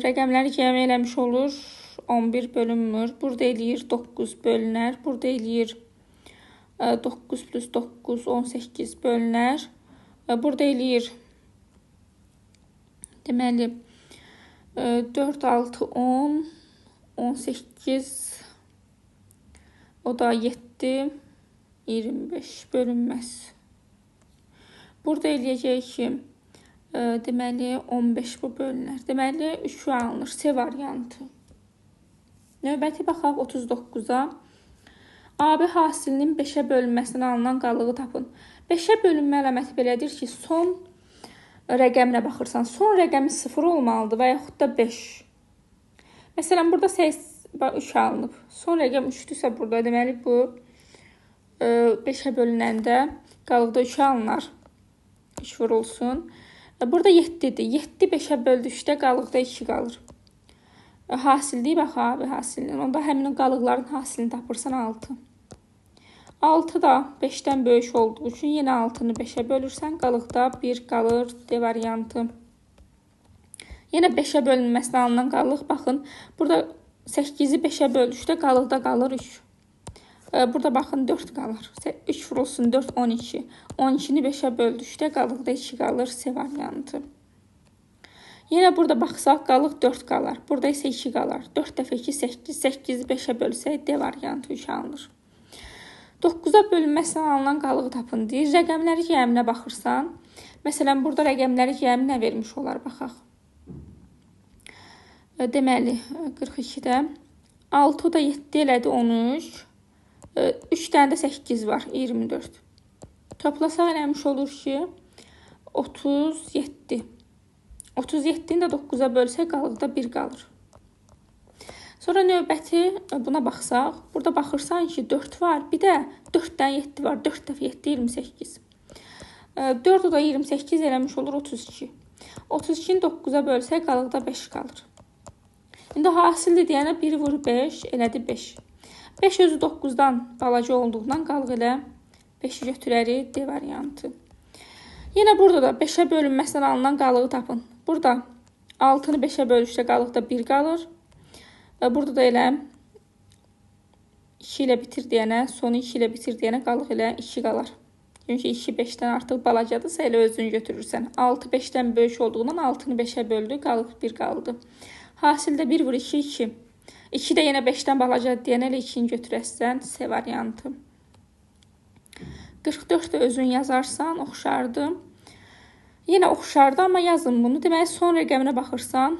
rəqəmləri cəmi eləmiş olur. 11 bölünmür. Burada eləyir 9 bölünər. Burada eləyir 9 plus 9, 18 bölünər. Burada eləyir deməli 4, 6, 10, 18, o da 7, 25 bölünməz. Burada eləyəcək ki, deməli 15 bu bölünər. Deməli 3 alınır, C variantı. Növbəti baxaq 39-a. AB hasilinin 5-ə bölünməsindən alınan qalığı tapın. 5-ə bölünmə əlaməti belədir ki, son rəqəminə baxırsan. Son rəqəmi 0 olmalıdır və yaxud da 5. Məsələn, burada 3 alınıb. Son rəqəm 3-dürsə burada, deməli bu 5-ə bölünəndə qalıqda 3 alınar. 3 vurulsun. Burada 7-dir. 7 5-ə böldükdə qalıqda 2 qalır. Hasildir, bax abi hasilinin. Onda həmin qalıqların hasilini tapırsan 6. 6 da 5-dən böyük olduğu üçün yenə 6-nı 5-ə bölürsən, qalıqda 1 qalır, D variantı. Yenə 5-ə bölünməsindən alınan qalıq, baxın, burada 8-i 5-ə böldükdə qalıqda qalır 3. Burada baxın 4 qalır. 3 vurulsun 4, 12. 12-ni 5-ə böldükdə qalıqda 2 qalır, C variantı. Yenə burada baxsaq, qalıq 4 qalar. Burada isə 2 qalar. 4 dəfə 2, 8. 8-i 5-ə bölsək, D variantı 3 alınır. 9-a bölünməsindən alınan qalığı tapın deyir. Rəqəmləri cəminə baxırsan, məsələn, burada rəqəmləri cəmi nə vermiş olar, baxaq. Deməli 42-də 6 da 7 elədi 13. 3 dənə də 8 var 24. Toplasaq eləmiş olur ki 37. 37-ni də 9-a bölsək qalıqda 1 qalır. Sonra növbəti buna baxsaq, burada baxırsan ki 4 var, bir də 4 dənə 7 var. 4 dəfə 7 28. 4 da 28 eləmiş olur 32. 32-ni 9-a bölsək qalıqda 5 qalır. İndi hasildir deyənə 1 vur 5 elədi 5. 5 özü 9-dan balaca olduğundan qalıq elə 5-i götürərik D variantı. Yenə burada da 5-ə bölünməsindən alınan qalığı tapın. Burada 6-nı 5-ə bölüşdə qalıqda 1 qalır. Burada da elə 2 ilə bitir deyənə, sonu 2 ilə bitir deyənə qalıq elə 2 qalar. Çünki 2 5-dən artıq balacadırsa elə özünü götürürsən. 6 5-dən böyük olduğundan 6-nı 5-ə böldü, qalıq 1 qaldı. Hasildə 1 vur 2 2. 2 də yenə 5-dən balacadır deyənə elə 2-ni götürəsən C variantı. 44 də özün yazarsan, oxşardı. Yenə oxşardı, amma yazın bunu. Deməli, son rəqəminə baxırsan,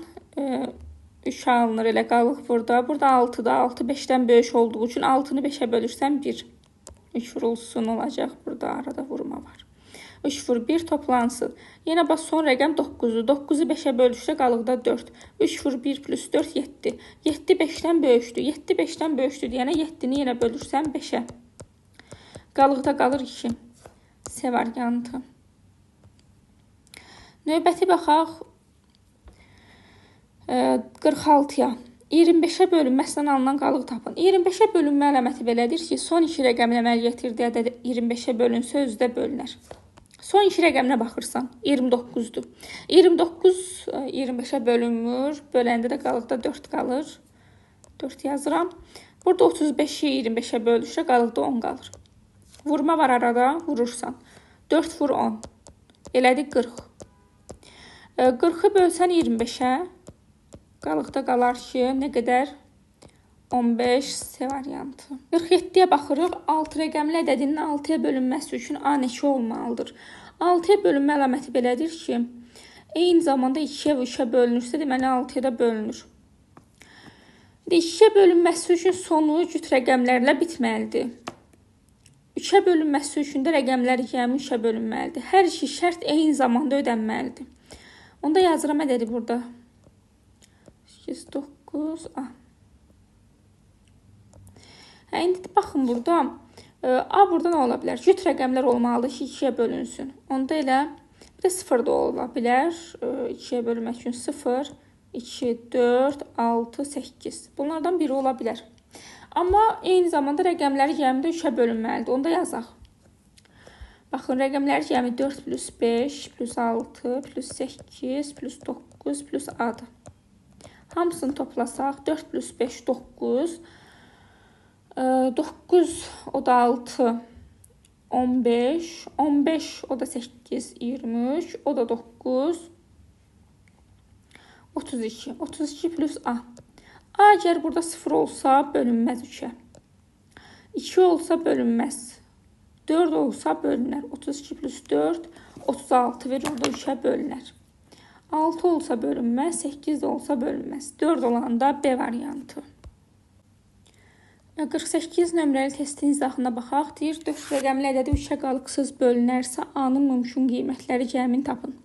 3 alınır elə qalıq burada. Burada 6-da, 6 5-dən böyük olduğu üçün 6-nı 5-ə bölürsən 1. 3 vurulsun olacaq. Burada arada vurma var. 3 vur 1 toplansın. Yenə bax son rəqəm 9-dur. 9-u 5-ə bölüşdə qalıqda 4. 3 vur 1 plus 4 7. 7 5-dən böyükdür. 7 5-dən böyükdür deyənə 7-ni yenə bölürsən 5-ə. Qalıqda qalır 2. C variantı. Növbəti baxaq 46-ya. 25-ə bölünməsindən alınan qalıq tapın. 25-ə bölünmə əlaməti belədir ki, son 2 rəqəmin əməl yetirdiyi ədəd 25-ə bölünsə özü də bölünər. Son 2 rəqəminə baxırsan, 29-dur. 29 25-ə bölünmür, böləndə də qalıqda 4 qalır. 4 yazıram. Burada 35-i 25-ə bölüşdə qalıqda 10 qalır. Vurma var arada, vurursan. 4 vur 10. Elədi 40. 40-ı bölsən 25-ə, qalıqda qalar ki, nə qədər? 15 C variantı. 47-yə baxırıq. 6 rəqəmli ədədinin 6-ya bölünməsi üçün A neçə olmalıdır? 6-ya bölünmə əlaməti belədir ki, eyni zamanda 2-yə və 3-ə bölünürsə, deməli 6-ya da bölünür. 2-yə bölünməsi üçün sonu cüt rəqəmlərlə bitməlidir. 3-ə bölünməsi üçün də rəqəmləri cəmi 3-ə bölünməlidir. Hər iki şərt eyni zamanda ödənməlidir. Onda yazıram ədədi burada. 8, 9, A. İndi baxın burada. A burada nə ola bilər? Cüt rəqəmlər olmalıdır ki, 2-yə bölünsün. Onda elə bir də 0 da ola bilər. 2-yə bölünmək üçün 0, 2, 4, 6, 8. Bunlardan biri ola bilər. Amma eyni zamanda rəqəmləri cəmi də 3-ə bölünməlidir. Onda yazaq. Baxın, rəqəmləri cəmi 4 plus 5 plus 6 plus 8 plus 9 plus A-dır. Hamısını toplasaq 4 plus 5 9. 9 o da 6 15. 15 o da 8 23. O da 9 32. 32 plus A. A əgər burada 0 olsa bölünməz 3-ə. 2 olsa bölünməz. 4 olsa bölünər. 32 plus 4 36 verir. Orada 3-ə bölünər. 6 olsa bölünməz, 8 olsa bölünməz. 4 olanda B variantı. 48 nömrəli testin izahına baxaq. Deyir, 4 rəqəmli ədədi 3-ə qalıqsız bölünərsə, A-nın mümkün qiymətləri cəmini tapın.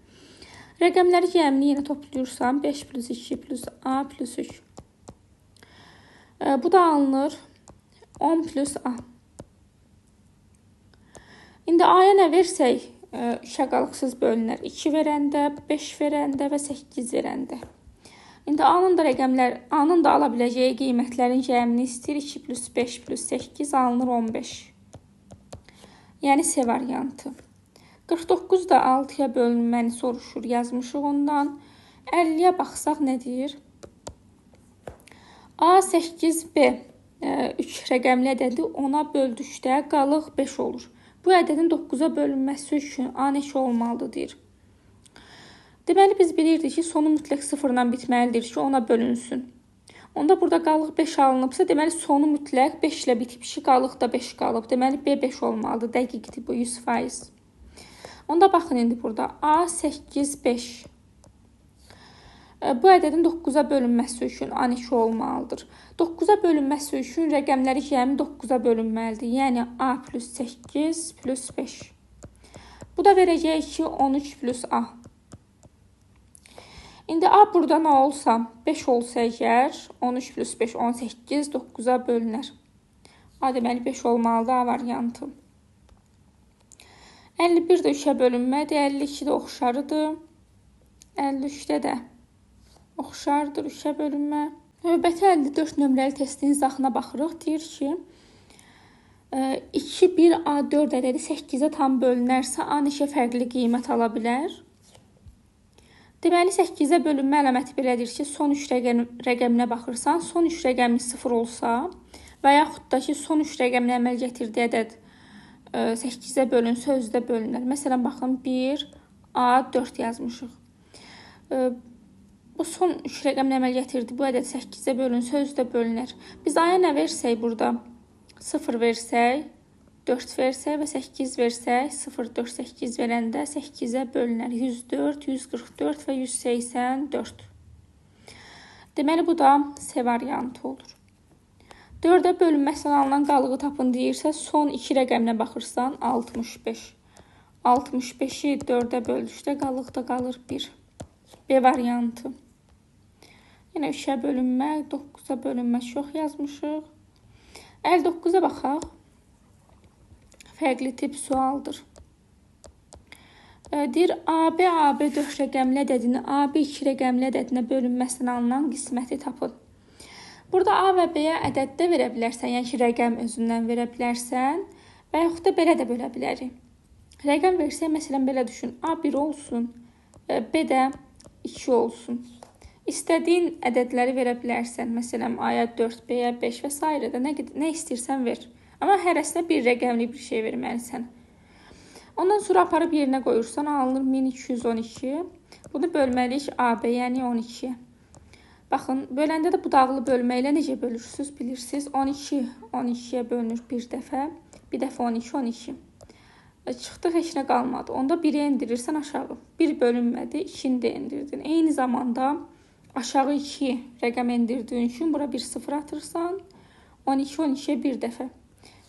Rəqəmləri cəmini yenə toplayırsam, 5 plus 2 plus A plus 3. Bu da alınır 10 plus A. İndi A-ya nə versək, 3-ə qalıqsız bölünər. 2 verəndə, 5 verəndə və 8 verəndə. İndi A-nın da ala biləcəyi qiymətlərin cəmini istəyir. 2 plus 5 plus 8 alınır 15. Yəni C variantı. 49 da 6-ya bölünməni soruşur, yazmışıq ondan. 50-yə baxsaq nə deyir? A 8B 3 rəqəmli ədədi 10-a böldükdə qalıq 5 olur. Bu ədədin 9-a bölünməsi üçün A neçə olmalıdır deyir. Deməli, biz bilirdik ki, sonu mütləq 0-la bitməlidir ki, 10-a bölünsün. Onda burada qalıq 5 alınıbsa, deməli, sonu mütləq 5 ilə bitib ki, qalıq da 5 qalıb. Deməli, B 5 olmalıdır. Dəqiqdir bu 100%. Onda baxın indi burada A 8 5. Bu ədədin 9-a bölünməsi üçün A2 olmalıdır. 9-a bölünməsi üçün rəqəmləri cəmi 9-a bölünməlidir. Yəni A plus 8 plus 5. Bu da verəcək ki, 13 plus A. İndi A burada nə olsa, 5 olsa əgər, 13 plus 5, 18, 9-a bölünər. A deməli 5 olmalıdır A variantı. 51 də 3-ə bölünmədir, 52 də oxşarıdır. 53-də də oxşardır 3-ə bölünmə. Növbəti 54 nömrəli testin izahına baxırıq. Deyir ki, 2, 1, A4 ədədi 8-ə tam bölünərsə, A neçə fərqli qiymət ala bilər? Deməli, 8-ə bölünmə əlaməti belədir ki, son 3 rəqəminə baxırsan, son 3 rəqəmi 0 olsa və yaxud da ki, son 3 rəqəminə əməl gətirdiyi ədəd 8-ə bölünsə, özü də bölünər. Məsələn, baxın, 1, A4 yazmışıq. Bu son 3 rəqəmlə əməl gətirdi. Bu ədəd 8-ə bölünsə, özü də bölünər. Biz A-ya nə versək burada? 0 versək, 4 versək və 8 versək, 0, 4, 8 verəndə 8-ə bölünər. 104, 144 və 184. Deməli, bu da C variantı olur. 4-ə bölünməsindən alınan qalığı tapın deyirsə, son 2 rəqəminə baxırsan, 65. 65-i 4-ə böldükdə qalıqda qalır 1. B variantı. Yenə 3-ə bölünmə, 9-a bölünmə çox yazmışıq. 59-a baxaq. Fərqli tip sualdır. Deyir, AB, AB4 rəqəmli ədədini AB2 rəqəmli ədədinə bölünməsindən alınan qisməti tapın. Burada A və B-yə ədəd də verə bilərsən, yəni ki, rəqəm özündən verə bilərsən və yaxud da belə də bölə bilərik. Rəqəm versək, məsələn, belə düşün, A1 olsun, B də 2 olsun. İstədiyin ədədləri verə bilərsən. Məsələn, A-ya 4, B-yə 5 və s. də nə istəyirsən ver. Amma hərəsinə bir rəqəmli bir şey verməlisən. Ondan sonra aparıb yerinə qoyursan, alınır 1212. Bunu bölməliyik AB, yəni 12. Baxın, böləndə də budaqlı bölmə ilə necə bölürsünüz, bilirsiniz. 12, 12-yə bölünür bir dəfə. Bir dəfə 12, 12. Çıxdıq, heç nə qalmadı. Onda 1-i endirirsən aşağı. 1 bölünmədi, 2-ni də endirdin. Eyni zamanda aşağı 2 rəqəm endirdiyin üçün bura bir 0 atırsan. 12, 12-yə bir dəfə.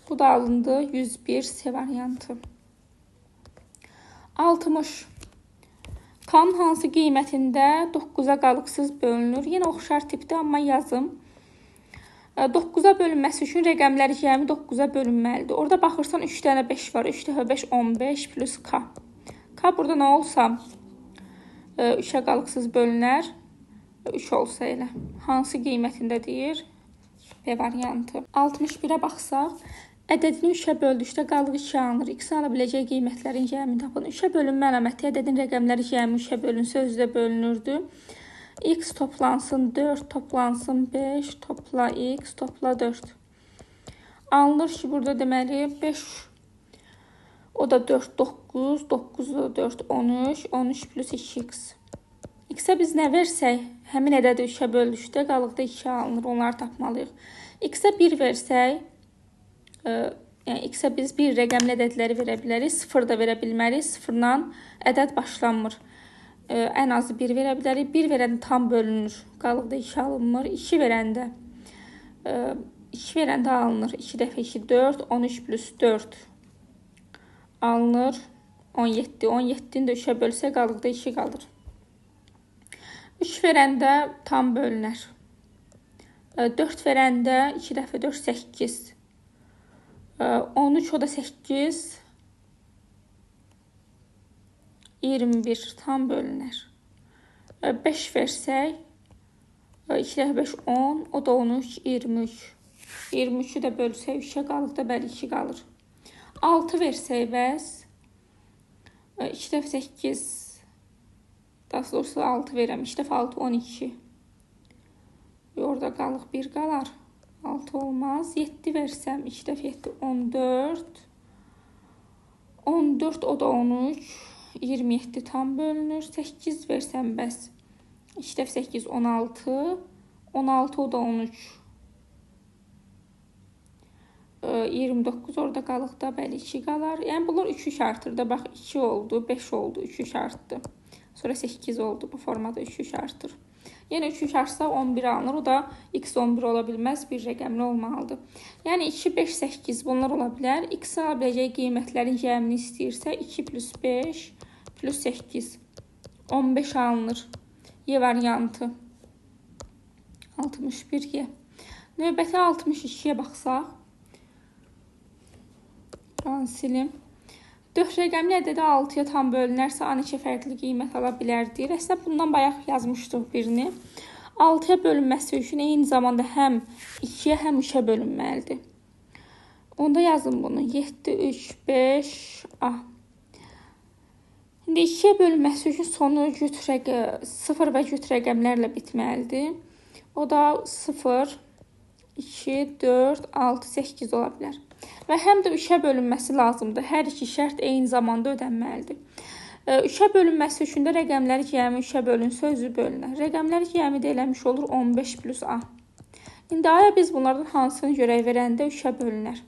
Bu da alındı 101 C variantı. 60. Kanın hansı qiymətində 9-a qalıqsız bölünür? Yenə oxşar tipdə, amma yazım. 9-a bölünməsi üçün rəqəmləri cəmi 9-a bölünməlidir. Orada baxırsan 3 dənə 5 var. 3 dəfə 5, 15 plus K. K burada nə olsa 3-ə qalıqsız bölünər. 3 olsa elə. Hansı qiymətində deyir? B variantı. 61-ə baxsaq, ədədini 3-ə böldükdə qalıq 2 alınır. X ala biləcək qiymətlərin cəmini tapın. 3-ə bölünmə əlaməti ədədin rəqəmləri cəmi 3-ə bölünsə, özü də bölünürdü. X toplansın 4, toplansın 5, topla X, topla 4. Alınır ki, burada deməli 5, o da 4, 9, 9 da 4, 13, 13 plus 2X. X-ə biz nə versək, həmin ədədi 3-ə böldükdə qalıqda 2 alınır, onları tapmalıyıq. X-ə 1 versək, yəni X-ə biz bir rəqəmli ədədləri verə bilərik, 0 da verə bilmərik, 0-la ədəd başlanmır. Ən azı 1 verə bilərik. 1 verəndə tam bölünür. Qalıqda 2 alınmır. 2 verəndə alınır. 2 dəfə 2, 4. 13 plus 4 alınır. 17. 17-ni də 3-ə bölsə qalıqda 2 qalır. 3 verəndə tam bölünər. 4 verəndə 2 dəfə 4, 8. 13, o da 8. 21 tam bölünər. 5 versək, 2 dəfə 5, 10, o da 13, 23. 23-ü də bölsək 3-ə qalıqda bəli 2 qalır. 6 versək bəs, 2 dəfə 8, daha doğrusu 6 verəm, 2 dəfə 6, 12. Orada qalıq 1 qalar, 6 olmaz. 7 versəm, 2 dəfə 7, 14. 14, o da 13. 27 tam bölünür. 8 versəm bəs 2 dəfə 8, 16. 16, o da 13. 29 orada qalıqda bəli 2 qalar. Yəni bunlar 3 artır da. Bax 2 oldu, 5 oldu, 3 artdı. Sonra 8 oldu. Bu formada 3 artır. Yenə 3 çıxarsa 11 alınır. O da x 11 ola bilməz, bir rəqəmli olmalıdır. Yəni 2, 5, 8 bunlar ola bilər. X ala biləcəyi qiymətlərin cəmini istəyirsə 2 plus 5 plus 8 15 alınır. Y variantı 61 Y. Növbəti 62-yə baxsaq. Silim. 4 rəqəmli ədədə 6-ya tam bölünərsə A neçə fərqli qiymət ala bilərdir? Əslində bundan bayaq yazmışdıq birini. 6-ya bölünməsi üçün eyni zamanda həm 2-yə, həm 3-ə bölünməlidir. Onda yazın bunu. 7, 3, 5, A. İndi 2-yə bölünməsi üçün sonu 0 və cüt rəqəmlərlə bitməlidir. O da 0, 2, 4, 6, 8 ola bilər. Və həm də 3-ə bölünməsi lazımdır. Hər iki şərt eyni zamanda ödənməlidir. 3-ə bölünməsi üçün də rəqəmləri cəmi 3-ə bölünsə özü bölünər. Rəqəmləri cəmi də eləmiş olur 15 plus A. İndi aya biz bunlardan hansını görək verəndə 3-ə bölünər?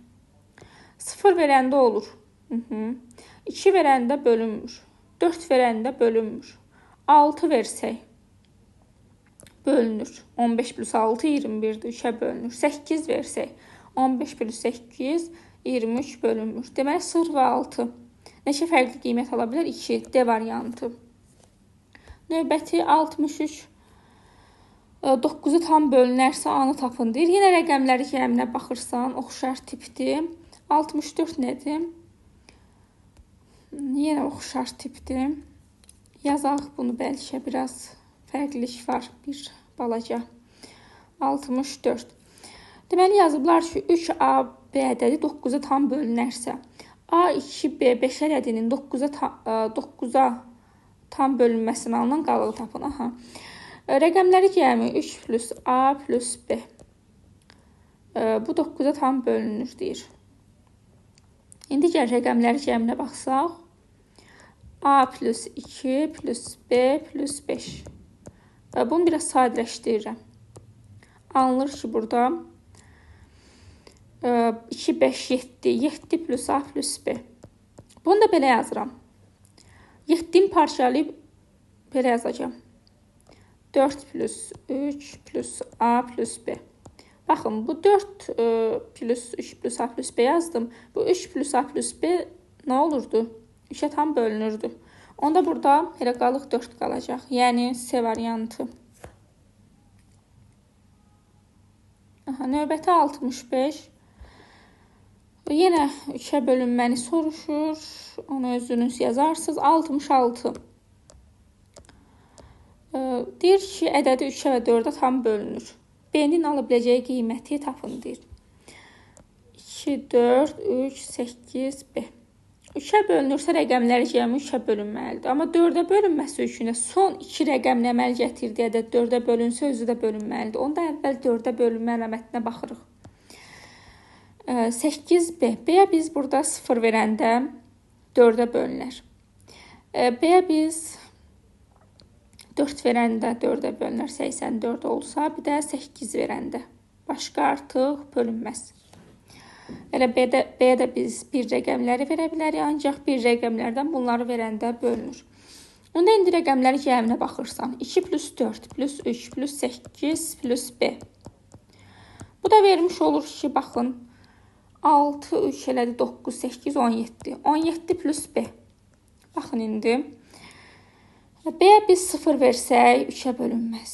0 verəndə olur. 2 verəndə bölünmür. 4 verəndə bölünmür. 6 versək bölünür. 15 plus 6 21-dir. 3-ə bölünür. 8 versək 15 plus 8 23 bölünmür. Deməli 0 və 6 neçə fərqli qiymət ala bilər? 2. D variantı. Növbəti 63. 9-u tam bölünərsə A-nı tapın deyir. Yenə rəqəmləri cəminə baxırsan, oxşar tipdir. 64 nədir? Yenə oxşar tipdir. Yazaq bunu, bəlkə biraz fərqlilik var, bir balaca. 64. Deməli yazıblar ki, 3A, B ədədi 9-a tam bölünərsə, A, 2, B, 5 ədədinin 9-a tam bölünməsini alınan qalığı tapın. Rəqəmləri cəmi 3 plus A plus B. Bu 9-a tam bölünür deyir. İndi gəl rəqəmləri cəminə baxsaq. A plus 2 plus B plus 5. Bunu biraz sadələşdirirəm. Alınır ki, burada 2, 5, 7. 7 plus A plus B. Bunu da belə yazıram. 7-ni parçalayıb belə yazacağım. 4 plus 3 plus A plus B. Baxın, bu 4 plus 3 plus A plus B yazdım. Bu 3 plus A plus B nə olurdu? 3-ə tam bölünürdü. Onda burada elə qalıq 4 qalacaq. Yəni C variantı. Növbəti 65. Yenə 3-ə bölünməni soruşur. Onu özünüz yazarsınız. 66. Deyir ki, ədədi 3-ə və 4-ə tam bölünür. B-nin ala biləcəyi qiyməti tapın deyir. 2, 4, 3, 8, B. 3-ə bölünürsə rəqəmləri cəmi 3-ə bölünməlidir. Amma 4-ə bölünməsi üçün son 2 rəqəmlə əməl gətirdiyi ədəd 4-ə bölünsə özü də bölünməlidir. Onda əvvəl 4-ə bölünmə əlamətinə baxırıq. 8B. B-yə biz burada 0 verəndə 4-ə bölünər. B-yə biz 4 verəndə 4-ə bölünər. 84 olsa, bir də 8 verəndə. Başqa artıq bölünməz. Elə B-yə də biz bir rəqəmləri verə bilərik, ancaq bir rəqəmlərdən bunları verəndə bölünür. Onda indi rəqəmləri cəminə baxırsan. 2 plus 4 plus 3 plus 8 plus B. Bu da vermiş olur ki, baxın. 6, 3 elədi, 9, 8, 17. 17 plus B. Baxın indi. B-yə biz 0 versək 3-ə bölünməz.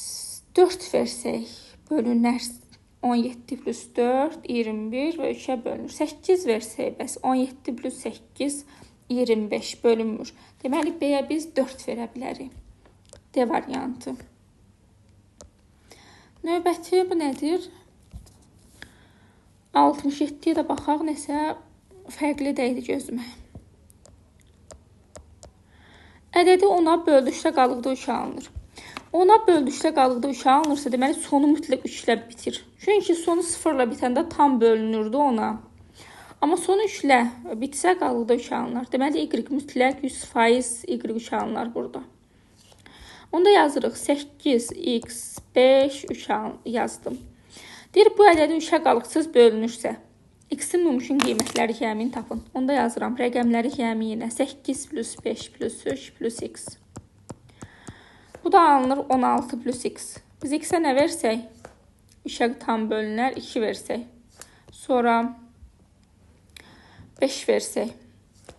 4 versək bölünər. 17 plus 4, 21 və 3-ə bölünür. 8 versək bəs 17 plus 8, 25 bölünmür. Deməli, B-yə biz 4 verə bilərik. D variantı. Növbəti bu nədir? 67-yə də baxaq, nəsə fərqli dəydi gözümə. Ədədi 10-a böldükdə qalıqda 3 alınır. 10-a böldükdə qalıqda 3 alınırsa, deməli sonu mütləq 3 ilə bitir. Çünki sonu 0 ilə bitəndə tam bölünürdü ona. Amma sonu 3 ilə bitsə qalıqda 3 alınır. Deməli, Y mütləq 100% Y3 alınır burada. Onda yazırıq 8, X, 5, 3 yazdım. Deyir, bu ədədi 3-ə qalıqsız bölünürsə, X-in mümkün qiymətləri cəmini tapın. Onda yazıram, rəqəmləri cəmi yenə 8 plus 5 plus 3 plus X. Bu da alınır 16 plus X. Biz x-ə nə versək? 3-ə tam bölünər, 2 versək. Sonra 5 versək.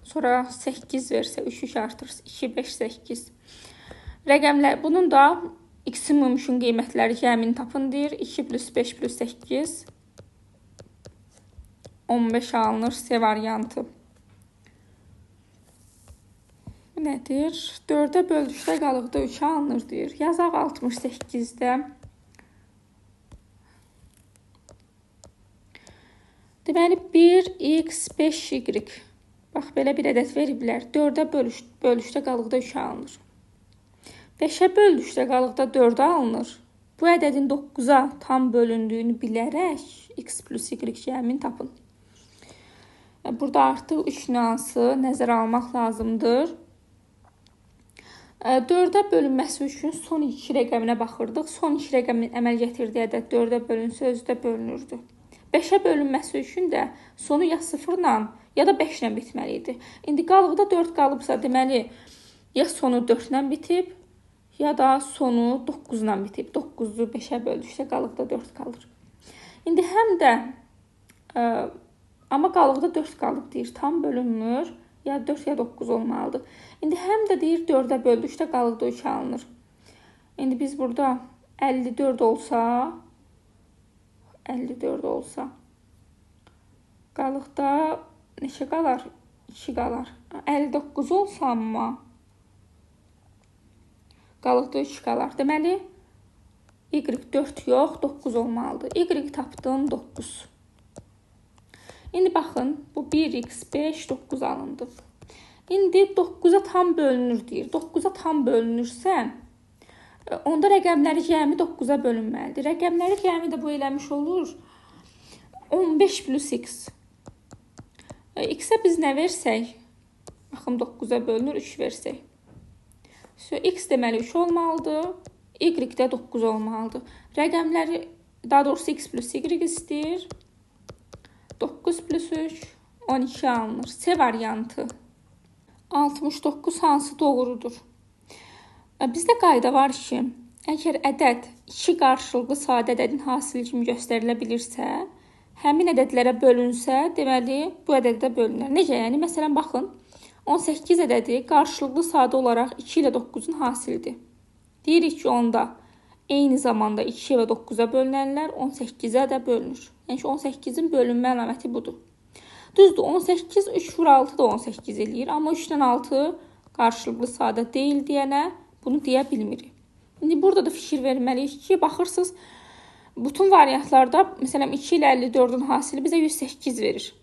Sonra 8 versək. 3 artır. 2, 5, 8. Rəqəmlər, bunun da x-in mümkün qiymətləri cəmini tapın deyir. 2 plus 5 plus 8. 15 alınır. C variantı. Bu nədir? 4-ə böldükdə qalıqda 3 alınır deyir. Yazaq 68-də. Deməli 1x 5y. Bax, belə bir ədəd veriblər. 4-ə bölüşdə qalıqda 3 alınır. 5-ə böldükdə qalıqda 4 alınır. Bu ədədin 9-a tam bölündüyünü bilərək x plus y cəmini tapın. Burada artıq 3 nüansı nəzərə almaq lazımdır. 4-ə bölünməsi üçün son 2 rəqəminə baxırdıq. Son 2 rəqəmin əməl gətirdiyi ədəd 4-ə bölünsə özü də bölünürdü. 5-ə bölünməsi üçün də sonu ya 0-la ya da 5-lə bitməli idi. İndi qalıqda 4 qalıbsa, deməli ya sonu 4-lə bitib, ya da sonu 9-la bitib. 9-u 5-ə böldükdə qalıqda 4 qalır. İndi həm də amma qalıqda 4 qalıb deyir, tam bölünmür. Ya 4 ya 9 olmalıdır. İndi həm də deyir 4-ə böldükdə qalıqda 3 alınır. İndi biz burada 54 olsa, qalıqda neçə qalar? 2 qalar. 59 olsa amma qalıqda 3 qalar. Deməli y 4 yox, 9 olmalıdır. Y tapdım 9. İndi baxın, bu 1x5, 9 alındı. İndi 9-a tam bölünür deyir. 9-a tam bölünürsə, onda rəqəmləri cəmi 9-a bölünməlidir. Rəqəmləri cəmi də bu eləmiş olur. 15 plus x. X-ə biz nə versək? Baxın, 9-a bölünür, 3 versək. X deməli 3 olmalıdır. Y də 9 olmalıdır. Rəqəmləri, daha doğrusu x plus y istəyir. 9 plus 3, 12 alınır. C variantı. 69 hansı doğrudur? Bizdə qayda var ki, əgər ədəd 2 qarşılıqlı sadə ədədin hasili kimi göstərilə bilirsə, həmin ədədlərə bölünsə, deməli, bu ədədə bölünər. Necə? Yəni, məsələn, baxın, 18 ədədi qarşılıqlı sadə olaraq 2 ilə 9-un hasilidir. Deyirik ki, onda eyni zamanda 2 və 9-a bölünənlər 18-ə də bölünür. Yəni ki, 18-in bölünmə əlaməti budur. Düzdür, 18, 3 vur 6 da 18 eləyir. Amma 3-dən 6 qarşılıqlı sadə deyil deyənə bunu deyə bilmirik. İndi burada da fikir verməliyik ki, baxırsınız, bütün variantlarda, məsələn, 2 ilə 54-ün hasili bizə 108 verir.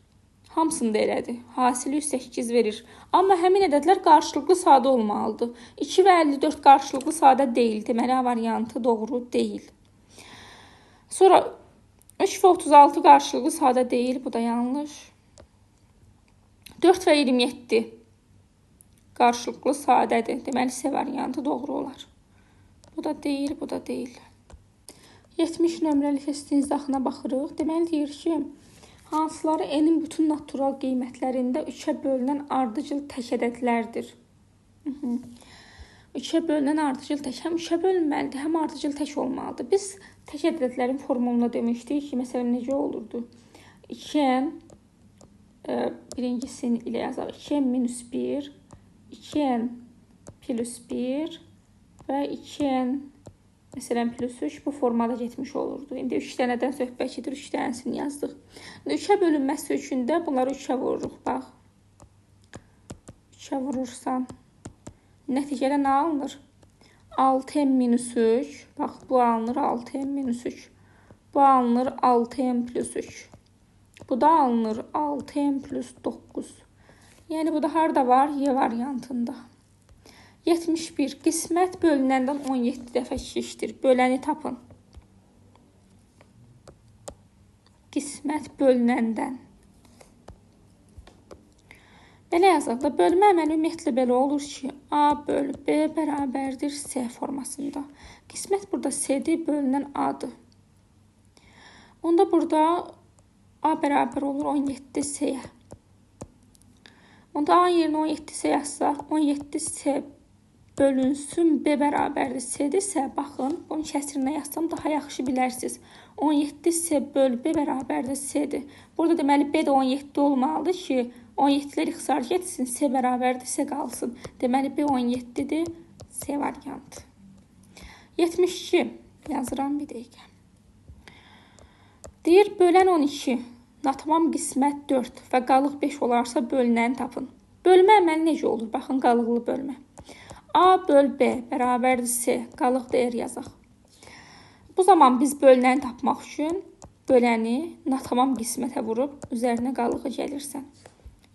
Hamısında elədir. Hasili 108 verir. Amma həmin ədədlər qarşılıqlı sadə olmalıdır. 2 və 54 qarşılıqlı sadə deyil. Deməli, variantı doğru deyil. Sonra 3 və 36 qarşılıqlı sadə deyil. Bu da yanlış. 4 və 27 qarşılıqlı sadədir. Deməli, C variantı doğru olar. Bu da deyil, bu da deyil. 70 nömrəli testin izahına baxırıq. Deməli, deyir ki, hansıları n-in bütün natural qiymətlərində 3-ə bölünən ardıcıl tək ədədlərdir. 3-ə bölünən ardıcıl tək həm 3-ə bölünməlidir, həm ardıcıl tək olmalıdır. Biz tək ədədlərin formuluna demişdik ki, məsələn, necə olurdu? 2n, birincisini ilə yazaq, 2n minus 1, 2n plus 1 və 2n məsələn, plus 3 bu formada getmiş olurdu. İndi 3 dənədən söhbət edir, 3 dənəsini yazdıq. 3-ə bölünməsi üçün də bunları 3-ə vururuq, bax. 3-ə vurursan, nəticədə nə alınır? 6n minus 3, bax, bu alınır 6n minus 3. Bu alınır 6n plus 3. Bu da alınır 6n plus 9. Yəni, bu da harada var? Y variantında. 71. Qismət bölünəndən 17 dəfə şişdir. Böləni tapın. Qismət bölünəndən. Belə yazaq da, bölmə əməli ümumiyyətlə belə olur ki, A bölü B bərabərdir C formasında. Qismət burada C-dir, bölünən A-dır. Onda burada A bərabər olur 17 C-yə. Onda A yerinə 17 C yazsaq, 17 C bölünsün B bərabərdir C-dirsə, baxın, bunun kəsrinə yazsam daha yaxşı bilərsiniz. 17 C böl B bərabərdir C-dir. Burada deməli B də 17 olmalıdır ki, 17-lər ixtisar getsin, C bərabərdir C qalsın. Deməli B 17-dir, C variantı. 72 yazıram bir dəqiqə. Deyir, bölən 12, natamam qismət 4 və qalıq 5 olarsa bölünəni tapın. Bölmə əməli necə olur? Baxın, qalıqlı bölmə. A böl B bərabərdir C, qalıq dəyər yazaq. Bu zaman biz bölünəni tapmaq üçün böləni natamam qismətə vurub üzərinə qalığı gəlirsən.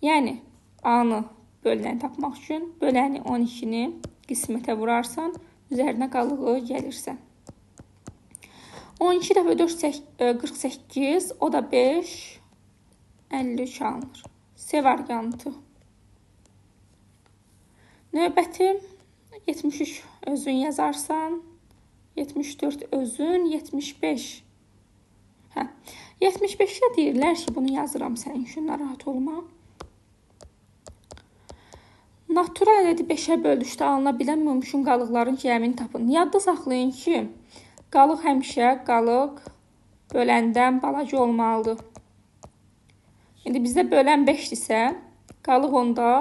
Yəni, A-nı bölünəni tapmaq üçün böləni 12-ni qismətə vurarsan, üzərinə qalığı gəlirsən. 12 dəfə 4 48, o da 5, 53 alınır. C variantı. Növbəti 73 özün yazarsan, 74 özün, 75. 75-də deyirlər ki, bunu yazıram sənin üçün, narahat olma. Natural ədədi 5-ə bölüşdə alına bilən mümkün qalıqların cəmini tapın. Yadda saxlayın ki, qalıq həmişə qalıq böləndən balaca olmalıdır. İndi bizdə bölən 5-dirsə, qalıq onda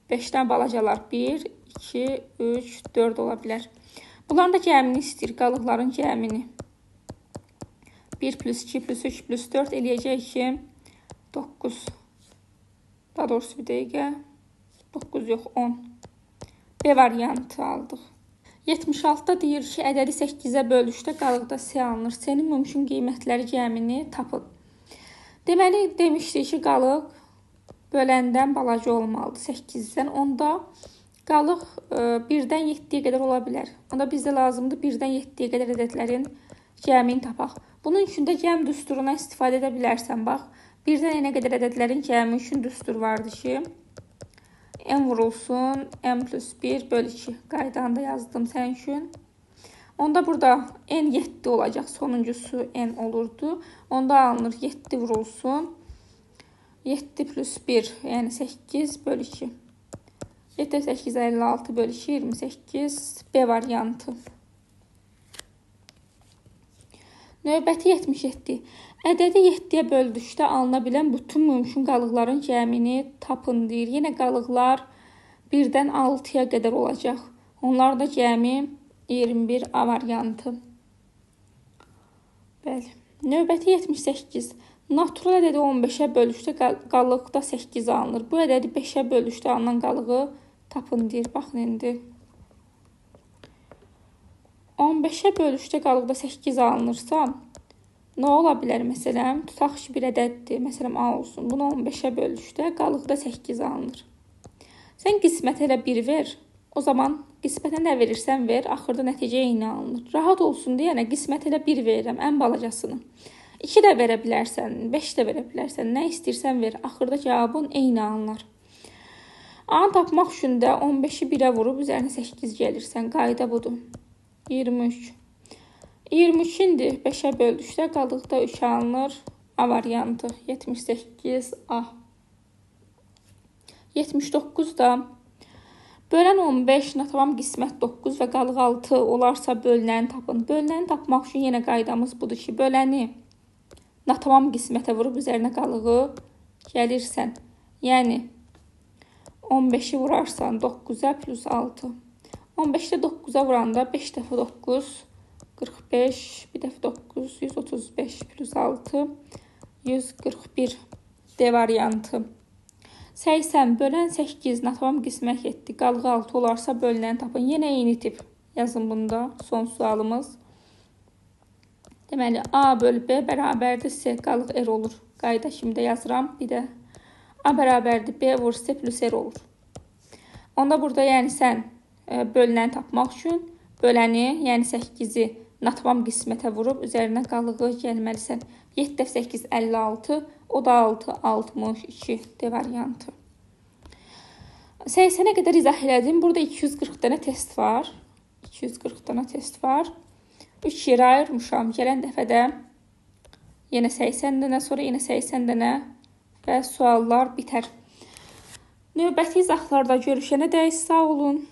5-dən balacalar 1, 2, 3, 4 ola bilər. Bunların da cəmini istəyir, qalıqların cəmini. 1 plus 2 plus 3 plus 4 eləyəcək ki, 9. Daha doğrusu bir dəqiqə. 9 yox, 10. B variantı aldıq. 76-da deyir ki, ədədi 8-ə bölüşdə qalıqda C alınır. C-nin mümkün qiymətləri cəmini tapın. Deməli, demişdik ki, qalıq böləndən balaca olmalıdır 8-dən. Onda qalıq 1-dən 7-yə qədər ola bilər. Onda bizdə lazımdır 1-dən 7-yə qədər ədədlərin cəmini tapaq. Bunun üçün də cəm düsturuna istifadə edə bilərsən. Bax, 1-dən n-ə qədər ədədlərin cəmi üçün düstur vardır ki, n vurulsun, n plus 1 böl 2 qaydanı da yazdım sənin üçün. Onda burada n 7 olacaq, sonuncusu n olurdu. Onda alınır 7 vurulsun, 7 plus 1, yəni 8 böl 2. 7, 8, 56 böl 2, 28, B variantı. Növbəti 77. Ədədi 7-yə böldükdə alına bilən bütün mümkün qalıqların cəmini tapın deyir. Yenə qalıqlar 1-dən 6-ya qədər olacaq. Onlar da cəmi 21 A variantı. Bəli. Növbəti 78. Natural ədədi 15-ə bölüşdə qalıqda 8 alınır. Bu ədədi 5-ə bölüşdə alınan qalığı tapın deyir. Baxın indi. 15-ə bölüşdə qalıqda 8 alınırsa, nə ola bilər məsələn? Tutaq ki, bir ədəddir. Məsələn, A olsun. Bunu 15-ə bölüşdə qalıqda 8 alınır. Sən qismətə elə 1 ver. O zaman qismətə nə verirsən ver, axırda nəticə eyni alınır. Rahat olsun deyənə qismətə elə 1 verirəm, ən balacasını. 2 də verə bilərsən, 5 də verə bilərsən, nə istəyirsən ver, axırda cavabın eyni alınır. A-nı tapmaq üçün də 15-i 1-ə vurub üzərinə 8 gəlirsən. Qayda budur. 23. 23-indi 5-ə böldükdə qalıqda 3 alınır. A variantı. 78 A. 79-da bölən 15, natavam qismət 9 və qalıq 6 olarsa bölünəni tapın. Bölünəni tapmaq üçün yenə qaydamız budur ki, böləni natavam qismətə vurub üzərinə qalığı gəlirsən. Yəni 15-i vurarsan 9-a plus 6. 15-də 9-a vuranda 5 dəfə 9, 45, bir dəfə 9, 135 plus 6, 141 D variantı. 80 bölən 8, natavam qismət 7, qalığı 6 olarsa bölünəni tapın. Yenə eyni tip yazın bunda, son sualımız. Deməli, A böl B bərabərdir C, qalıq R olur. Qayda kimi də yazıram. Bir də A bərabərdir B vur C plus R olur. Onda burada yəni sən bölünəni tapmaq üçün böləni, yəni 8-i natavam qismətə vurub üzərinə qalığı gəlməlisən. 7 dəf 8, 56, o da 6, 62 D variantı. 80-ə qədər izah elədim. Burada 240 dənə test var. 240 dənə test var. 3 yerə ayırmışam. Gələn dəfədə yenə 80 dənə, sonra yenə 80 dənə və suallar bitər. Növbəti izahlarda görüşənədək sağ olun.